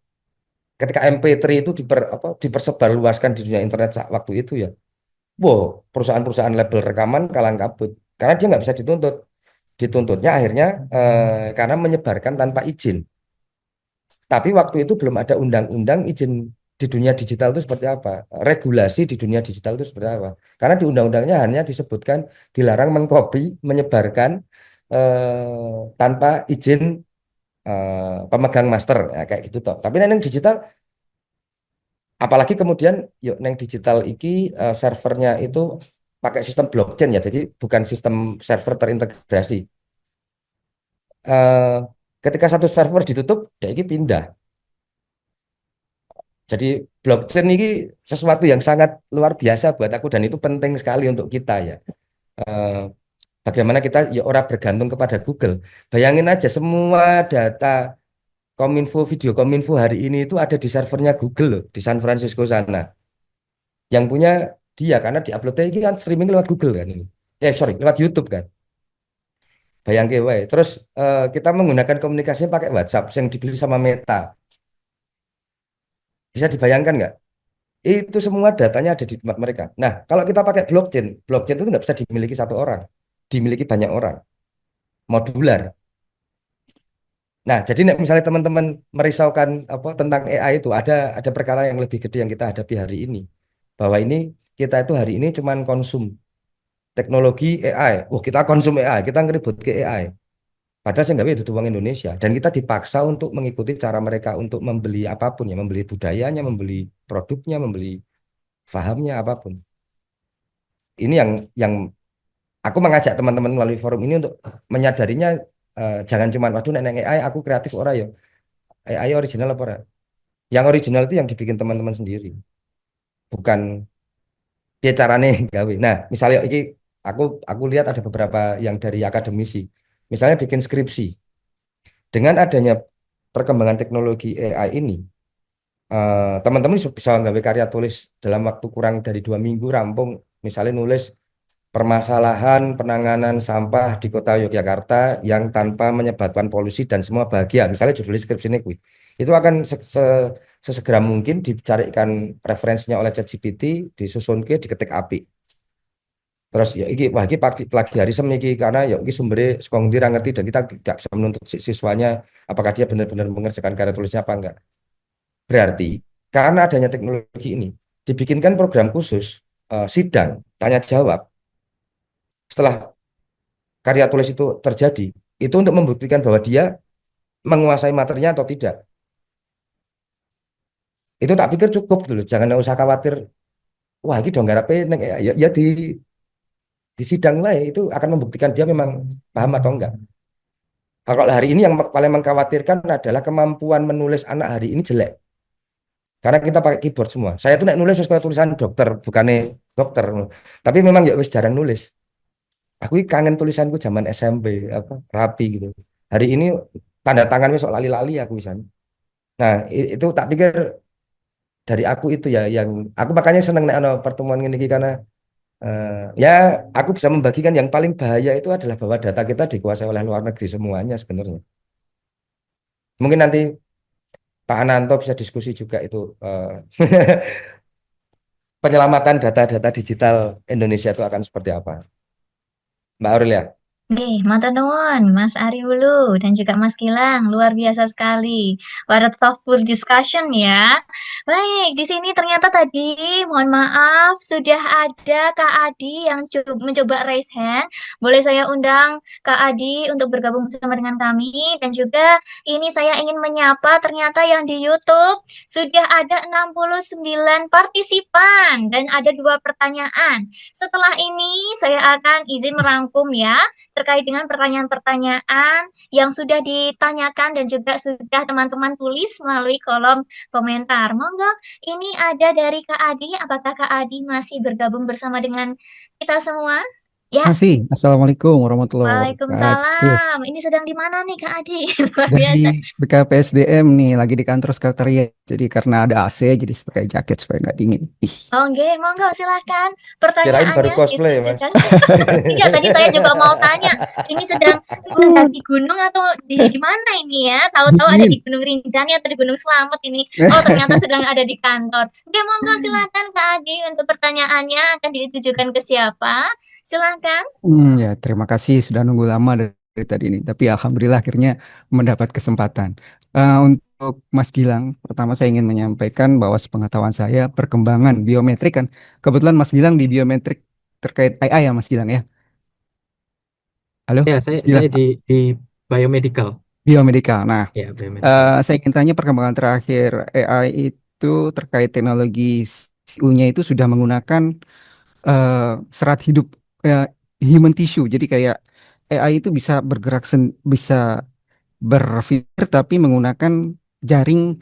ketika MP3 itu dipersebarluaskan di dunia internet saat waktu itu ya. Wow, perusahaan-perusahaan label rekaman kalang kabut karena dia nggak bisa dituntut. Dituntutnya akhirnya karena menyebarkan tanpa izin. Tapi waktu itu belum ada undang-undang izin di dunia digital itu seperti apa, regulasi di dunia digital itu seperti apa. Karena di undang-undangnya hanya disebutkan dilarang mengcopy, menyebarkan tanpa izin pemegang master, ya, kayak gitu toh. Tapi neng digital, apalagi kemudian yuk neng digital iki servernya itu pakai sistem blockchain ya, jadi bukan sistem server terintegrasi. Eh, Ketika satu server ditutup, dia ini pindah. Jadi blockchain ini sesuatu yang sangat luar biasa buat aku dan itu penting sekali untuk kita ya. Eh, Bagaimana kita ya orang bergantung kepada Google. Bayangin aja semua data Kominfo, video Kominfo hari ini itu ada di servernya Google loh, di San Francisco sana. Yang punya dia karena diuploadnya ini kan streaming lewat Google kan ini. Sorry, lewat YouTube kan. Bayangin wae. Terus kita menggunakan komunikasi pakai WhatsApp yang dibeli sama Meta. Bisa dibayangkan nggak? Itu semua datanya ada di tempat mereka. Nah, kalau kita pakai blockchain, blockchain itu nggak bisa dimiliki satu orang, dimiliki banyak orang, modular. Nah, jadi misalnya teman-teman merisaukan apa tentang AI itu ada perkara yang lebih gede yang kita hadapi hari ini. Bahwa ini kita itu hari ini cuman konsum teknologi AI. Wah, kita konsum AI, kita ngeribut ke AI. Padahal saya nggak itu uang Indonesia dan kita dipaksa untuk mengikuti cara mereka untuk membeli apapun ya, membeli budayanya, membeli produknya, membeli fahamnya apapun. Ini yang aku mengajak teman-teman melalui forum ini untuk menyadarinya jangan cuma waduh nenek AI aku kreatif ora ya. AI original apa ora? Yang original itu yang dibikin teman-teman sendiri. Bukan dia carane gawe. Nah, misalnya ini aku lihat ada beberapa yang dari akademisi. Misalnya bikin skripsi. Dengan adanya perkembangan teknologi AI ini, teman-teman bisa nggawe karya tulis dalam waktu kurang dari 2 minggu rampung. Misalnya nulis permasalahan penanganan sampah di kota Yogyakarta yang tanpa menyebabkan polusi dan semua bahagia. Misalnya judul skripsi ini itu akan sesegera mungkin dicarikan referensinya oleh ChatGPT, disusun ke diketik API. Terus ya iki wah iki plagiarisme iki karena ya iki sumbernya saka ngendi ra ngerti dan kita tidak bisa menuntut siswanya apakah dia benar-benar mengerjakan karya tulisnya apa enggak. Berarti karena adanya teknologi ini dibikinkan program khusus sidang tanya jawab setelah karya tulis itu terjadi, itu untuk membuktikan bahwa dia menguasai materinya atau tidak. Itu tak pikir cukup dulu, jangan usah khawatir. Wah, ini dong ngarepe ya di sidang wae itu akan membuktikan dia memang paham atau enggak. Nah, kalau hari ini yang paling mengkhawatirkan adalah kemampuan menulis anak hari ini jelek. Karena kita pakai keyboard semua. Saya tuh nek nulis sesuai tulisan dokter, bukannya dokter. Tapi memang ya wis jarang nulis. Aku kangen tulisanku zaman SMP apa rapi gitu. Hari ini tanda tangan wis sok lali-lali aku wisan. Nah, itu tak pikir dari aku itu ya yang aku makanya seneng nek ana pertemuan ini karena ya aku bisa membagikan yang paling bahaya itu adalah bahwa data kita dikuasai oleh luar negeri semuanya sebenarnya. Mungkin nanti Pak Ananto bisa diskusi juga itu penyelamatan data-data digital Indonesia itu akan seperti apa. Mbak Aurelia. Oke, matur nuwun Mas Ari Wulu dan juga Mas Gilang, luar biasa sekali. What a thoughtful discussion ya. Baik, di sini ternyata tadi, mohon maaf, sudah ada Kak Adi yang mencoba raise hand. Boleh saya undang Kak Adi untuk bergabung bersama dengan kami. Dan juga ini saya ingin menyapa ternyata yang di YouTube sudah ada 69 partisipan dan ada 2 pertanyaan. Setelah ini saya akan izin merangkum ya terkait dengan pertanyaan-pertanyaan yang sudah ditanyakan dan juga sudah teman-teman tulis melalui kolom komentar. Monggo, ini ada dari Kak Adi. Apakah Kak Adi masih bergabung bersama dengan kita semua? Ya, Masih, Assalamualaikum warahmatullahi wabarakatuh. Waalaikumsalam. Ini sedang di mana nih Kak Adi? Luar Dari biasa. BKPSDM nih, lagi di kantor sekretariat. Jadi karena ada AC, jadi pakai jaket supaya nggak dingin. Ih, Oke, monggo silahkan. Kirain baru Pertanyaannya cosplay, Mas. ditujukan. Iya, tadi saya juga mau tanya. Ini sedang mendaki gunung atau di mana ini ya? Tahu-tahu ada di dingin. Gunung Rinjani atau di Gunung Slamet ini. Oh, ternyata sedang ada di kantor. Oke, monggo silahkan Kak Adi untuk pertanyaannya akan ditujukan ke siapa? Silahkan. Ya, terima kasih sudah nunggu lama dari tadi ini. Tapi alhamdulillah akhirnya mendapat kesempatan. Untuk Mas Gilang, pertama saya ingin menyampaikan bahwa sepengetahuan saya perkembangan biometrik kan. Kebetulan Mas Gilang di biometrik terkait AI ya Mas Gilang ya. Halo, Ya, Mas saya Gilang. di biomedical. Biomedical. Nah, Ya, biomedical. saya ingin tanya perkembangan terakhir AI itu terkait teknologi CU-nya itu sudah menggunakan serat hidup eh, human tissue. Jadi kayak AI itu bisa bergerak bisa berpikir tapi menggunakan jaring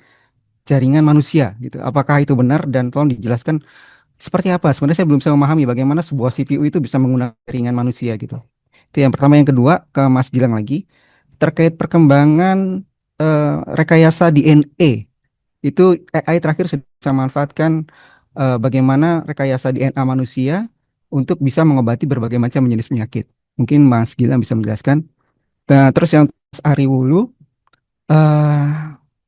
jaringan manusia gitu. Apakah itu benar dan tolong dijelaskan seperti apa? Sebenarnya saya belum bisa memahami bagaimana sebuah CPU itu bisa menggunakan jaringan manusia gitu. Itu yang pertama. Yang kedua, ke Mas Gilang lagi terkait perkembangan rekayasa DNA. Itu AI terakhir sudah bisa memanfaatkan bagaimana rekayasa DNA manusia untuk bisa mengobati berbagai macam jenis penyakit. Mungkin Mas Gilang bisa menjelaskan. Nah, terus yang Mas Ari Wulu, eh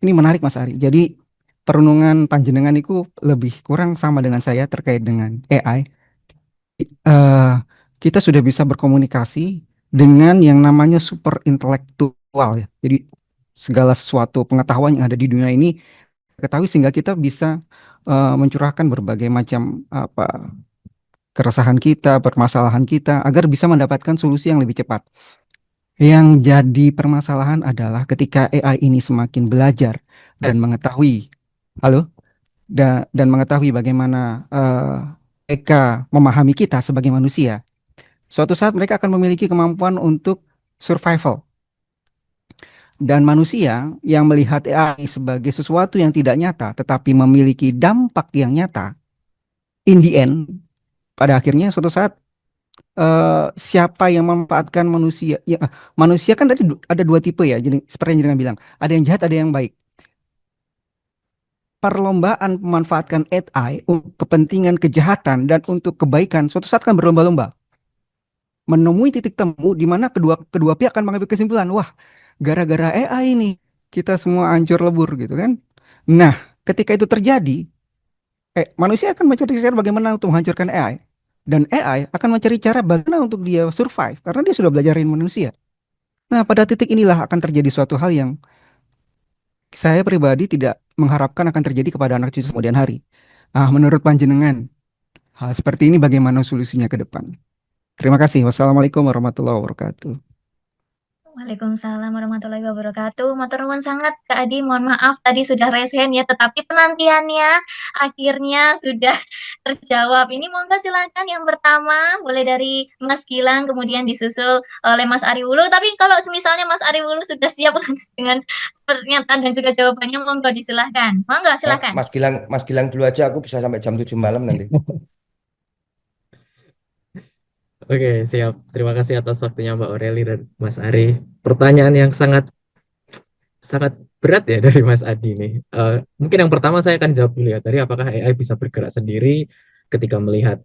ini menarik Mas Ari. Jadi perenungan panjenengan itu lebih kurang sama dengan saya terkait dengan AI. eh Kita sudah bisa berkomunikasi dengan yang namanya super intelektual ya. Jadi segala sesuatu pengetahuan yang ada di dunia ini ketahui sehingga kita bisa mencurahkan berbagai macam apa keresahan kita, permasalahan kita agar bisa mendapatkan solusi yang lebih cepat. Yang jadi permasalahan adalah ketika AI ini semakin belajar dan mengetahui, halo, dan mengetahui bagaimana mereka memahami kita sebagai manusia. Suatu saat mereka akan memiliki kemampuan untuk survival. Dan manusia yang melihat AI sebagai sesuatu yang tidak nyata, tetapi memiliki dampak yang nyata, in the end, pada akhirnya suatu saat siapa yang memanfaatkan manusia? Ya, manusia kan tadi ada dua tipe ya, jadi seperti yang jenengan bilang, ada yang jahat, ada yang baik. Perlombaan memanfaatkan AI untuk kepentingan kejahatan dan untuk kebaikan suatu saat kan berlomba-lomba menemui titik temu di mana kedua pihak akan mengambil kesimpulan, wah, gara-gara AI ini kita semua hancur lebur gitu kan. Nah, ketika itu terjadi, manusia akan mencari cara bagaimana untuk menghancurkan AI. Dan AI akan mencari cara bagaimana untuk dia survive karena dia sudah belajarin manusia. Nah, pada titik inilah akan terjadi suatu hal yang saya pribadi tidak mengharapkan akan terjadi kepada anak cucu kemudian hari. Menurut panjenengan, hal seperti ini bagaimana solusinya ke depan? Terima kasih. Wassalamualaikum warahmatullahi wabarakatuh. Waalaikumsalam warahmatullahi wabarakatuh. Matur nuwun sangat Kak Adi, mohon maaf tadi sudah resen ya, tetapi penantiannya akhirnya sudah terjawab. Ini monggo silakan yang pertama, mulai dari Mas Gilang, kemudian disusul oleh Mas Ari Wulu. Tapi kalau misalnya Mas Ari Wulu sudah siap dengan pernyataan dan juga jawabannya, monggo disilahkan. Monggo silakan. Mas Gilang dulu aja, aku bisa sampai jam 7 malam nanti. Oke, siap. Terima kasih atas waktunya Mbak Aureli dan Mas Ari. Pertanyaan yang sangat berat ya dari Mas Adi nih. Mungkin yang pertama saya akan jawab dulu ya. Tadi apakah AI bisa bergerak sendiri ketika melihat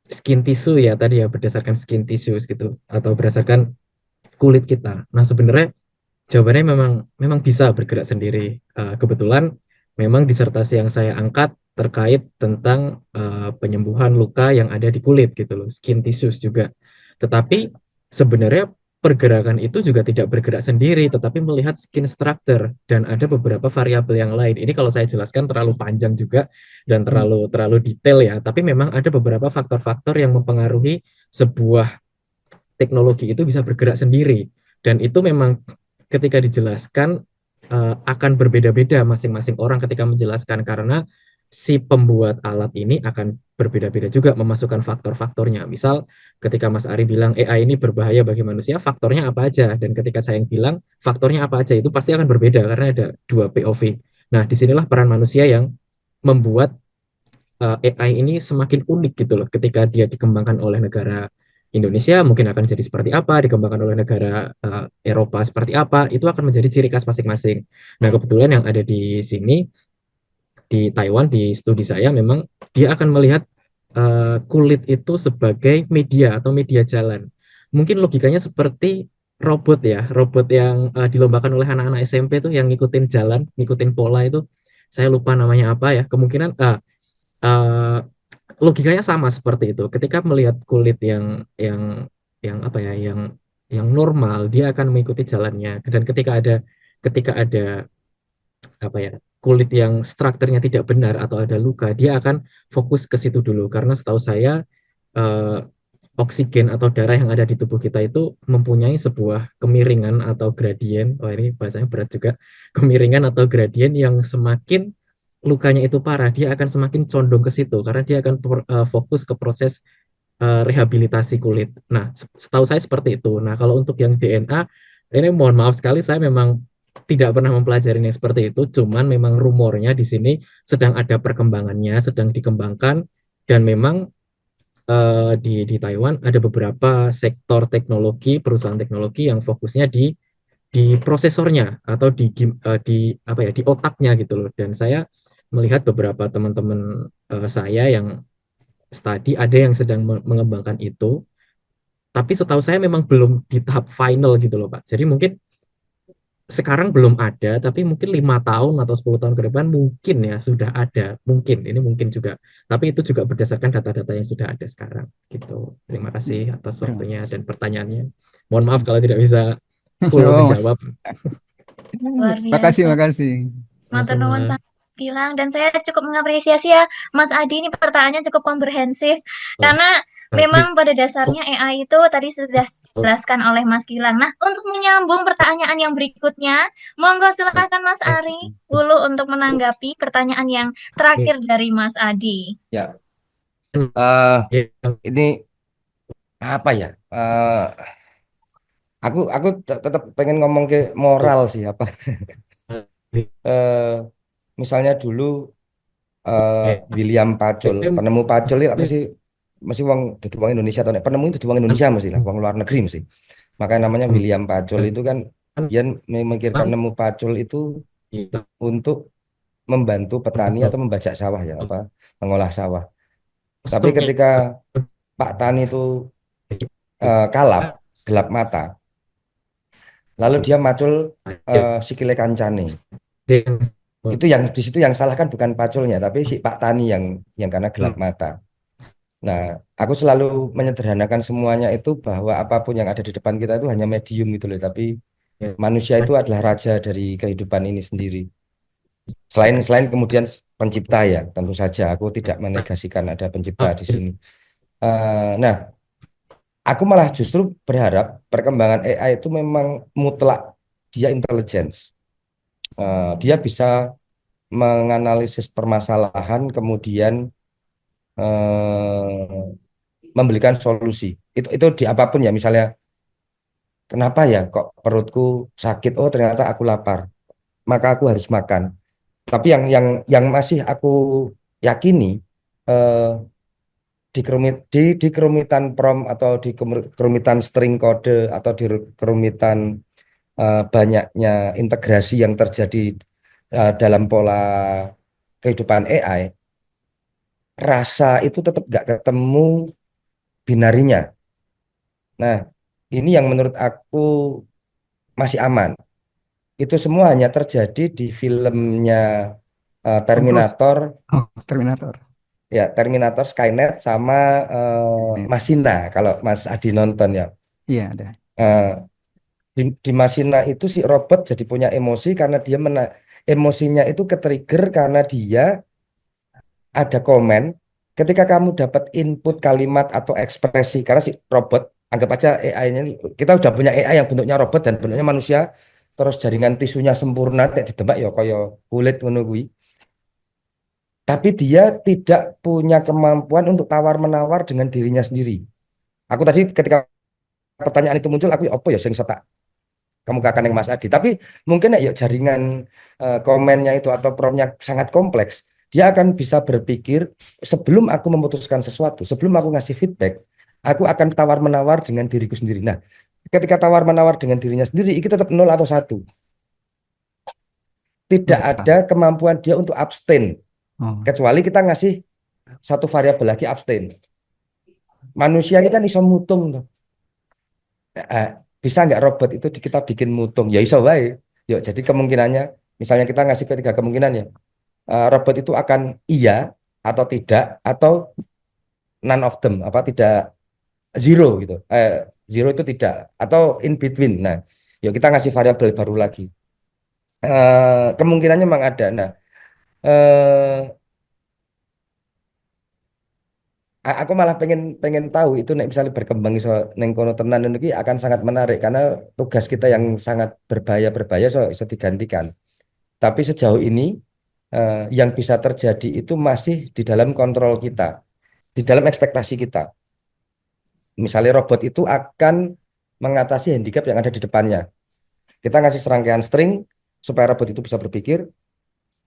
skin tissue ya tadi ya, berdasarkan skin tissues gitu atau berdasarkan kulit kita. Nah, sebenarnya jawabannya memang bisa bergerak sendiri. Kebetulan memang disertasi yang saya angkat terkait tentang penyembuhan luka yang ada di kulit gitu loh, skin tissues juga. Tetapi sebenarnya pergerakan itu juga tidak bergerak sendiri, tetapi melihat skin structure dan ada beberapa variabel yang lain. Ini kalau saya jelaskan terlalu panjang juga dan terlalu detail ya. Tapi memang ada beberapa faktor-faktor yang mempengaruhi sebuah teknologi itu bisa bergerak sendiri. Dan itu memang ketika dijelaskan akan berbeda-beda masing-masing orang ketika menjelaskan karena si pembuat alat ini akan berbeda-beda juga memasukkan faktor-faktornya. Misal ketika Mas Ari bilang AI ini berbahaya bagi manusia, faktornya apa aja? Dan ketika saya bilang faktornya apa aja, itu pasti akan berbeda karena ada dua POV. Nah, disinilah peran manusia yang membuat AI ini semakin unik gitu loh. Ketika dia dikembangkan oleh negara Indonesia mungkin akan jadi seperti apa, dikembangkan oleh negara Eropa seperti apa, itu akan menjadi ciri khas masing-masing. Nah, kebetulan yang ada di sini di Taiwan di studi saya memang dia akan melihat kulit itu sebagai media atau media jalan. Mungkin logikanya seperti robot ya, robot yang dilombakan oleh anak-anak SMP tuh yang ngikutin jalan, ngikutin pola itu. Saya lupa namanya apa ya. Kemungkinan logikanya sama seperti itu. Ketika melihat kulit yang apa ya, yang normal, dia akan mengikuti jalannya. Dan ketika ada apa ya, kulit yang strukturnya tidak benar atau ada luka, dia akan fokus ke situ dulu. Karena setahu saya oksigen atau darah yang ada di tubuh kita itu mempunyai sebuah kemiringan atau gradien. Oh, ini bahasanya berat juga. Kemiringan atau gradien yang semakin lukanya itu parah, dia akan semakin condong ke situ karena dia akan fokus ke proses rehabilitasi kulit. Nah, setahu saya seperti itu. Nah, kalau untuk yang DNA, ini mohon maaf sekali, saya memang tidak pernah mempelajari yang seperti itu, cuman memang rumornya di sini sedang ada perkembangannya, sedang dikembangkan, dan memang di Taiwan ada beberapa sektor teknologi, perusahaan teknologi yang fokusnya di prosesornya atau di apa ya, di otaknya gitu loh. Dan saya melihat beberapa teman-teman saya yang studi ada yang sedang mengembangkan itu, tapi setahu saya memang belum di tahap final gitu loh Pak. Jadi mungkin sekarang belum ada, tapi mungkin 5 tahun atau 10 tahun ke depan mungkin ya sudah ada, mungkin ini mungkin juga, tapi itu juga berdasarkan data-data yang sudah ada sekarang gitu. Terima kasih atas Terima waktunya kasih. dan pertanyaannya. Mohon maaf kalau tidak bisa full Oh, menjawab. Luar makasih, biasa. makasih. Matur nuwun Sama-sama. sangat Gilang, dan saya cukup mengapresiasi ya Mas Adi, ini pertanyaannya cukup komprehensif karena memang pada dasarnya AI itu tadi sudah dijelaskan oleh Mas Gilang. Nah, untuk menyambung pertanyaan yang berikutnya, monggo silakan Mas Ari dulu untuk menanggapi pertanyaan yang terakhir dari Mas Adi. Ya, eh, ini apa ya? Aku tetap pengen ngomong ke moral sih apa. Eh, Misalnya dulu William Pacul, penemu pacul itu apa sih? Mesti wong dadi wong Indonesia atau nek penemu itu wong Indonesia mesti lah, wong luar negeri mesti. Makanya namanya William Pacul itu kan dia memikirkan nemu pacul itu untuk membantu petani atau membajak sawah ya, apa mengolah sawah. Tapi ketika Pak Tani itu kalap, gelap mata, lalu dia macul sikile kancane. Itu yang di situ yang salah kan bukan paculnya, tapi si Pak Tani yang karena gelap mata. Nah, aku selalu menyederhanakan semuanya itu bahwa apapun yang ada di depan kita itu hanya medium gitu loh, tapi manusia itu adalah raja dari kehidupan ini sendiri. Selain kemudian pencipta ya, tentu saja aku tidak menegasikan ada pencipta di sini. Nah, aku malah justru berharap perkembangan AI itu memang mutlak dia intelligence. Dia bisa menganalisis permasalahan kemudian eh, memberikan solusi. Itu di apapun ya, misalnya kenapa ya kok perutku sakit? Oh, ternyata aku lapar. Maka aku harus makan. Tapi yang masih aku yakini eh, di kerumitan prompt atau di kerumitan string kode atau di kerumitan banyaknya integrasi yang terjadi dalam pola kehidupan AI, rasa itu tetap nggak ketemu binarinya. Nah, ini yang menurut aku masih aman. Itu semua hanya terjadi di filmnya Tom Cruise. Terminator, Oh, Terminator. ya Terminator Skynet sama Masina. Kalau Mas Adi nonton ya. Iya, ada. Eh, di Masina itu si robot jadi punya emosi karena dia emosinya itu ke-trigger karena dia ada komen ketika kamu dapat input kalimat atau ekspresi karena si robot anggap aja AI-nya ini kita udah punya AI yang bentuknya robot dan bentuknya manusia terus jaringan tisunya sempurna kayak ditembak ya kaya kulit ngono kuwi tapi dia tidak punya kemampuan untuk tawar-menawar dengan dirinya sendiri. Aku tadi ketika pertanyaan itu muncul aku apa ya sing iso tak kemukakan yang Mas Adi. Tapi mungkin ya jaringan komennya itu atau promptnya sangat kompleks. Dia akan bisa berpikir sebelum aku memutuskan sesuatu, sebelum aku ngasih feedback, aku akan tawar-menawar dengan diriku sendiri. Nah, ketika tawar-menawar dengan dirinya sendiri, itu tetap 0 atau 1. Tidak ada kemampuan dia untuk abstain. Oh, Kecuali kita ngasih satu variabel lagi abstain. Manusia ini kan iso mutung tuh. Bisa nggak robot itu kita bikin mutung? Ya iso wae. Yuk, jadi kemungkinannya, misalnya kita ngasih ketiga kemungkinan ya, robot itu akan iya atau tidak atau none of them, apa tidak zero gitu. Zero itu tidak atau in between. Nah, yuk kita ngasih variabel baru lagi. Kemungkinannya memang ada. Nah, eh, aku malah pengen pengen tahu itu nek misalnya berkembang iso neng kono tenan iki akan sangat menarik karena tugas kita yang sangat berbahaya iso digantikan. Tapi sejauh ini yang bisa terjadi itu masih di dalam kontrol kita, di dalam ekspektasi kita. Misalnya robot itu akan mengatasi handicap yang ada di depannya. Kita ngasih serangkaian string, supaya robot itu bisa berpikir,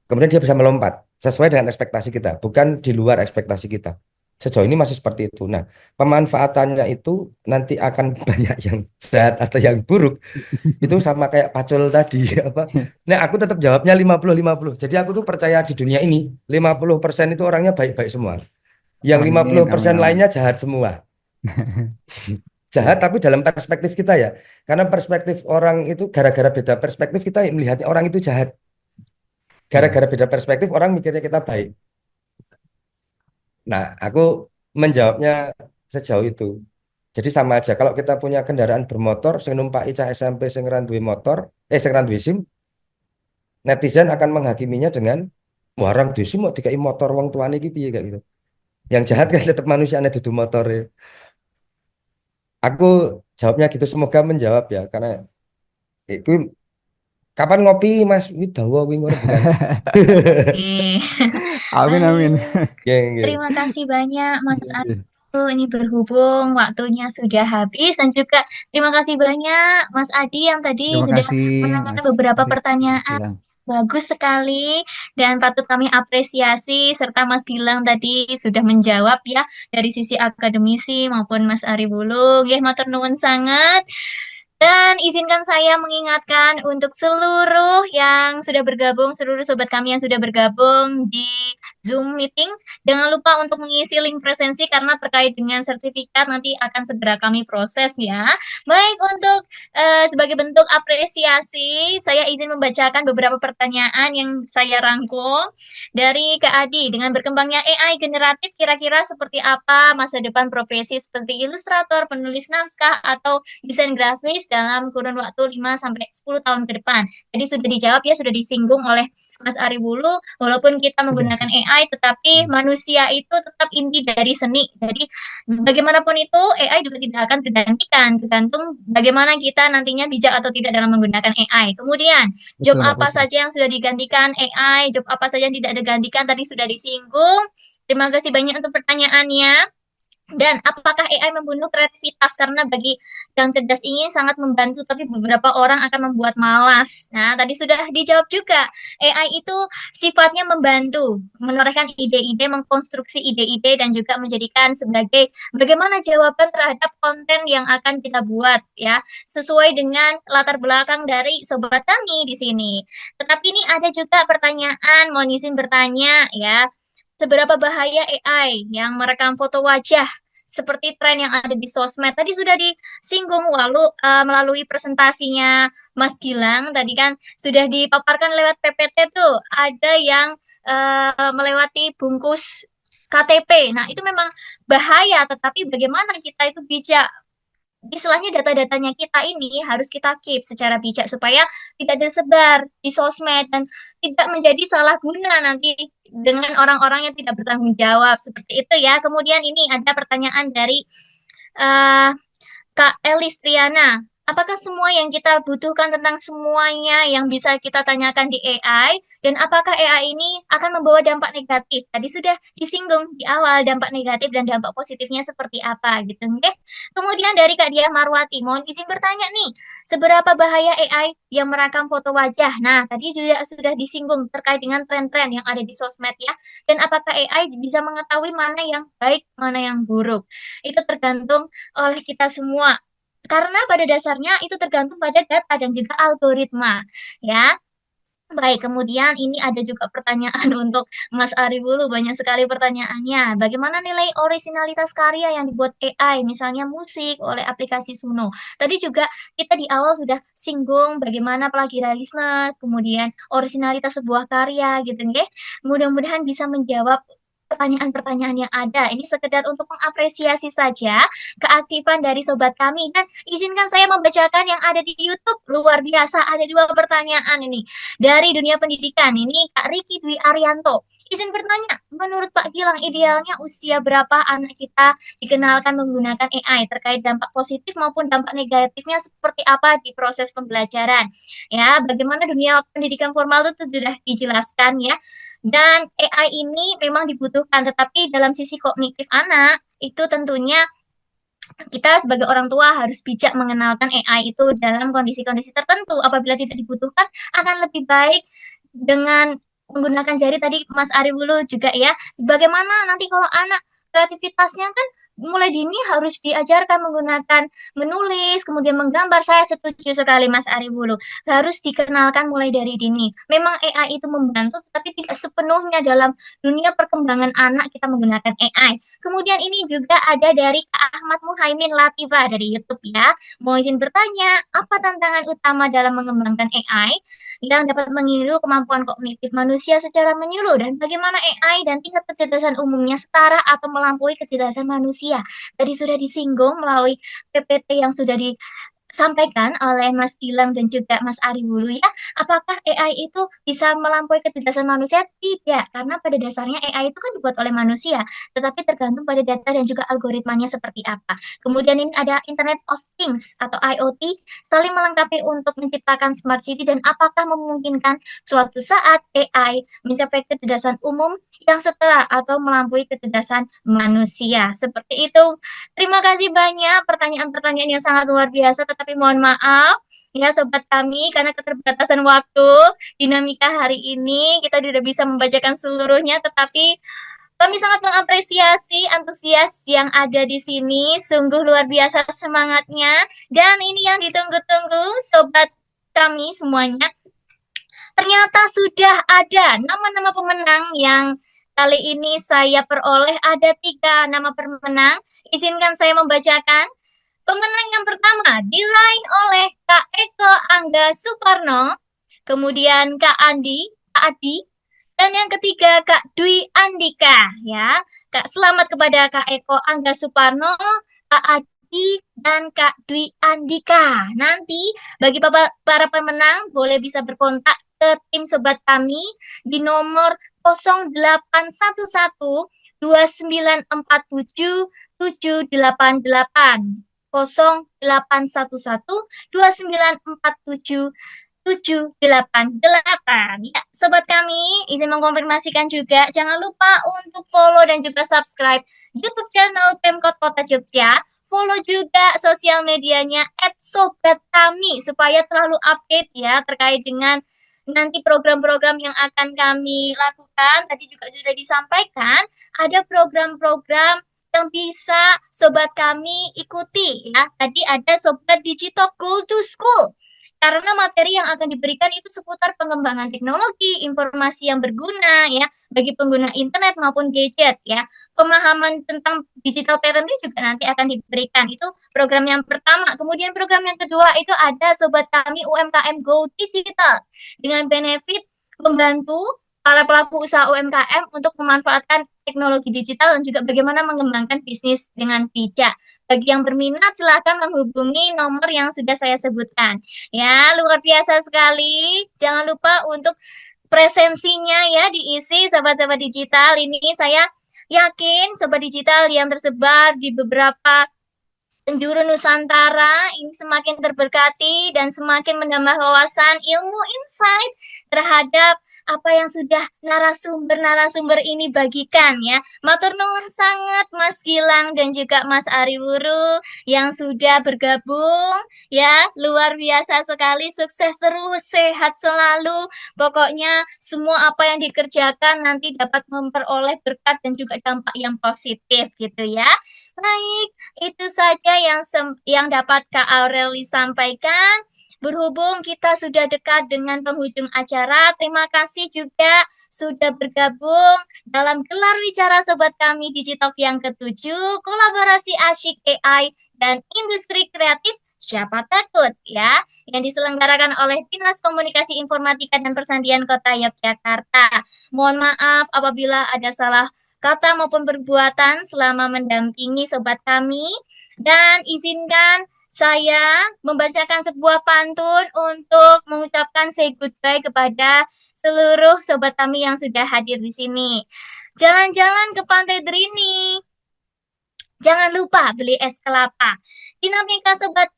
kemudian dia bisa melompat sesuai dengan ekspektasi kita, bukan di luar ekspektasi kita. Sejauh ini masih seperti itu. Nah, pemanfaatannya itu nanti akan banyak yang jahat atau yang buruk. Itu sama kayak Pacul tadi apa. Nah, aku tetap jawabnya 50-50. Jadi aku tuh percaya di dunia ini 50% itu orangnya baik-baik semua. Yang Amin, 50% amin, amin. lainnya jahat semua. Jahat tapi dalam perspektif kita ya. Karena perspektif orang itu gara-gara beda perspektif kita melihatnya orang itu jahat. Gara-gara beda perspektif orang mikirnya kita baik. Nah, aku menjawabnya sejauh itu. Jadi sama aja kalau kita punya kendaraan bermotor sing numpaki cah SMP sing ra duwe motor, sing ra duwe SIM, netizen akan menghakiminya dengan wah orang duwe SIM mau dikai motor wong tuane iki piye kayak gitu. Yang jahat kan tetap manusiane dudu motor. Aku jawabnya gitu semoga menjawab ya karena itu kapan ngopi Mas? Ini dawa kuwi ngono bukan. Oke. Amin, amin. Aduh, Nggih, terima kasih banyak Mas Aduh, ini berhubung waktunya sudah habis dan juga terima kasih banyak Mas Adi yang tadi Terima sudah kasih menanyakan Mas beberapa Rik, Mas pertanyaan. Gilang. Bagus sekali dan patut kami apresiasi serta Mas Gilang tadi sudah menjawab ya dari sisi akademisi maupun Mas Ari Bulung. Ya, matur nuwun sangat. Dan izinkan saya mengingatkan untuk seluruh yang sudah bergabung, seluruh sobat kami yang sudah bergabung di Zoom meeting, jangan lupa untuk mengisi link presensi karena terkait dengan sertifikat nanti akan segera kami proses ya. Baik, untuk sebagai bentuk apresiasi, saya izin membacakan beberapa pertanyaan yang saya rangkum dari Kak Adi. Dengan berkembangnya AI generatif, kira-kira seperti apa masa depan profesi seperti ilustrator, penulis naskah, atau desain grafis dalam kurun waktu 5 sampai 10 tahun ke depan. Jadi sudah dijawab ya, sudah disinggung oleh Mas Ari Bulu, walaupun kita menggunakan AI, tetapi manusia itu tetap inti dari seni. Jadi bagaimanapun itu, AI juga tidak akan tergantikan, tergantung bagaimana kita nantinya bijak atau tidak dalam menggunakan AI. Kemudian, job Betul, apa betul. saja yang sudah digantikan AI, job apa saja yang tidak digantikan, tadi sudah disinggung. Terima kasih banyak untuk pertanyaannya. Dan apakah AI membunuh kreativitas? Karena bagi yang cerdas ini sangat membantu, tapi beberapa orang akan membuat malas. Nah, tadi sudah dijawab juga. AI itu sifatnya membantu, menorehkan ide-ide, mengkonstruksi ide-ide, dan juga menjadikan sebagai bagaimana jawaban terhadap konten yang akan kita buat, ya, sesuai dengan latar belakang dari sobat kami di sini. Tetapi ini ada juga pertanyaan, mohon izin bertanya, ya. Seberapa bahaya AI yang merekam foto wajah seperti tren yang ada di sosmed? Tadi sudah disinggung melalui presentasinya Mas Gilang. Tadi kan sudah dipaparkan lewat PPT tuh. Ada yang melewati bungkus KTP. Nah, itu memang bahaya, tetapi bagaimana kita itu bijak istilahnya data-datanya kita ini harus kita keep secara bijak supaya tidak tersebar di sosmed dan tidak menjadi salah guna nanti dengan orang-orang yang tidak bertanggung jawab seperti itu ya. Kemudian ini ada pertanyaan dari eh, Kak Elis Triana. Apakah semua yang kita butuhkan tentang semuanya yang bisa kita tanyakan di AI dan apakah AI ini akan membawa dampak negatif? Tadi sudah disinggung di awal dampak negatif dan dampak positifnya seperti apa gitu nggih. Kemudian dari Kak Diah Marwati, mohon izin bertanya nih, seberapa bahaya AI yang merekam foto wajah? Nah, tadi juga sudah disinggung terkait dengan tren-tren yang ada di sosmed ya. Dan apakah AI bisa mengetahui mana yang baik, mana yang buruk? Itu tergantung oleh kita semua. Karena pada dasarnya itu tergantung pada data dan juga algoritma, ya. Baik, kemudian ini ada juga pertanyaan untuk Mas Ari Bulu, banyak sekali pertanyaannya. Bagaimana nilai orisinalitas karya yang dibuat AI, misalnya musik oleh aplikasi Suno? Tadi juga kita di awal sudah singgung bagaimana plagiarisme, kemudian orisinalitas sebuah karya gitu, nggih. Mudah-mudahan bisa menjawab pertanyaan-pertanyaan yang ada. Ini sekedar untuk mengapresiasi saja keaktifan dari sobat kami. Dan izinkan saya membacakan yang ada di YouTube. Luar biasa, ada dua pertanyaan ini. Dari dunia pendidikan, ini Kak Riki Dwi Arianto. Izin bertanya, menurut Pak Gilang, idealnya usia berapa anak kita dikenalkan menggunakan AI terkait dampak positif maupun dampak negatifnya seperti apa di proses pembelajaran? Ya, bagaimana dunia pendidikan formal itu sudah dijelaskan ya. Dan AI ini memang dibutuhkan, tetapi dalam sisi kognitif anak itu tentunya Kita sebagai orang tua harus bijak mengenalkan AI itu dalam kondisi-kondisi tertentu. Apabila tidak dibutuhkan, akan lebih baik dengan menggunakan jari tadi Mas Ari Wulu juga ya. Bagaimana nanti kalau anak kreativitasnya kan mulai dini harus diajarkan menggunakan menulis, kemudian menggambar. Saya setuju sekali Mas Ari Wulu. Harus dikenalkan mulai dari dini. Memang AI itu membantu, tapi tidak sepenuhnya dalam dunia perkembangan anak kita menggunakan AI. Kemudian ini juga ada dari Kak Ahmad Muhaimin Latifa dari YouTube ya. Mau izin bertanya, apa tantangan utama dalam mengembangkan AI yang dapat meniru kemampuan kognitif manusia secara menyeluruh dan bagaimana AI dan tingkat kecerdasan umumnya setara atau melampaui kecerdasan manusia? Tadi sudah disinggung melalui PPT yang sudah disampaikan oleh Mas Gilang dan juga Mas Ari Wulu ya. Apakah AI itu bisa melampaui kecerdasan manusia? Tidak, karena pada dasarnya AI itu kan dibuat oleh manusia, tetapi tergantung pada data dan juga algoritmanya seperti apa. Kemudian ini ada Internet of Things atau IoT, saling melengkapi untuk menciptakan smart city dan apakah memungkinkan suatu saat AI mencapai kecerdasan umum yang setara atau melampaui kecerdasan manusia. Seperti itu. Terima kasih banyak pertanyaan-pertanyaan yang sangat luar biasa, tetapi mohon maaf ya sobat kami karena keterbatasan waktu dinamika hari ini kita tidak bisa membacakan seluruhnya, tetapi kami sangat mengapresiasi antusias yang ada di sini, sungguh luar biasa semangatnya dan ini yang ditunggu-tunggu sobat kami semuanya. Ternyata sudah ada nama-nama pemenang yang kali ini saya peroleh. Ada 3 nama pemenang. Izinkan saya membacakan. Pemenang yang pertama diraih oleh Kak Eko Angga Suparno, kemudian Kak Adi, dan yang ketiga Kak Dwi Andika ya. Kak, selamat kepada Kak Eko Angga Suparno, Kak Adi, dan Kak Dwi Andika. Nanti bagi para pemenang boleh bisa berkontak ke tim sobat kami di nomor 0811 2947 788 0811 2947 788. Ya, sobat kami, izin mengkonfirmasikan juga, jangan lupa untuk follow dan juga subscribe YouTube channel Pemkot Kota Jogja. Follow juga sosial medianya @sobatkami supaya terlalu update ya terkait dengan nanti program-program yang akan kami lakukan. Tadi juga sudah disampaikan, ada program-program yang bisa sobat kami ikuti ya. Tadi ada Sobat Digital Go to School. Karena materi yang akan diberikan itu seputar pengembangan teknologi, informasi yang berguna ya bagi pengguna internet maupun gadget ya. Pemahaman tentang digital parenting juga nanti akan diberikan. Itu program yang pertama. Kemudian program yang kedua itu ada sobat kami UMKM Go Digital dengan benefit membantu para pelaku usaha UMKM untuk memanfaatkan teknologi digital dan juga bagaimana mengembangkan bisnis dengan bijak. Bagi yang berminat silahkan menghubungi nomor yang sudah saya sebutkan. Ya, luar biasa sekali. Jangan lupa untuk presensinya ya diisi sobat-sobat digital. Ini saya yakin sobat digital yang tersebar di beberapa penjuru Nusantara ini semakin terberkati dan semakin menambah wawasan ilmu insight terhadap apa yang sudah narasumber-narasumber ini bagikan ya. Matur nuwun sangat Mas Gilang dan juga Mas Ari Wuru yang sudah bergabung ya. Luar biasa sekali, sukses terus, sehat selalu. Pokoknya semua apa yang dikerjakan nanti dapat memperoleh berkat dan juga dampak yang positif gitu ya. Baik, itu saja yang dapat Kak Aureli sampaikan. Berhubung kita sudah dekat dengan penghujung acara, terima kasih juga sudah bergabung dalam gelar wicara sobat kami Digital yang ke-7, kolaborasi asyik AI dan industri kreatif siapa takut ya, yang diselenggarakan oleh Dinas Komunikasi Informatika dan Persandian Kota Yogyakarta. Mohon maaf apabila ada salah kata maupun perbuatan selama mendampingi sobat kami. Dan izinkan saya membacakan sebuah pantun untuk mengucapkan say goodbye kepada seluruh sobat kami yang sudah hadir di sini. Jalan-jalan ke Pantai Drini. Jangan lupa beli es kelapa. Dinamika sobat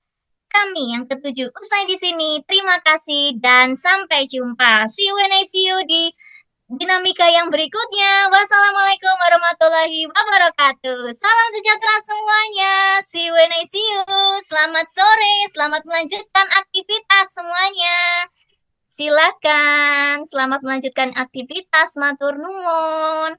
kami yang ke-7 usai di sini. Terima kasih dan sampai jumpa. See you when I see you di dinamika yang berikutnya. Wassalamualaikum warahmatullahi wabarakatuh. Salam sejahtera semuanya. See you when I see you. Selamat sore, selamat melanjutkan aktivitas semuanya. Silakan, selamat melanjutkan aktivitas, matur nuwun.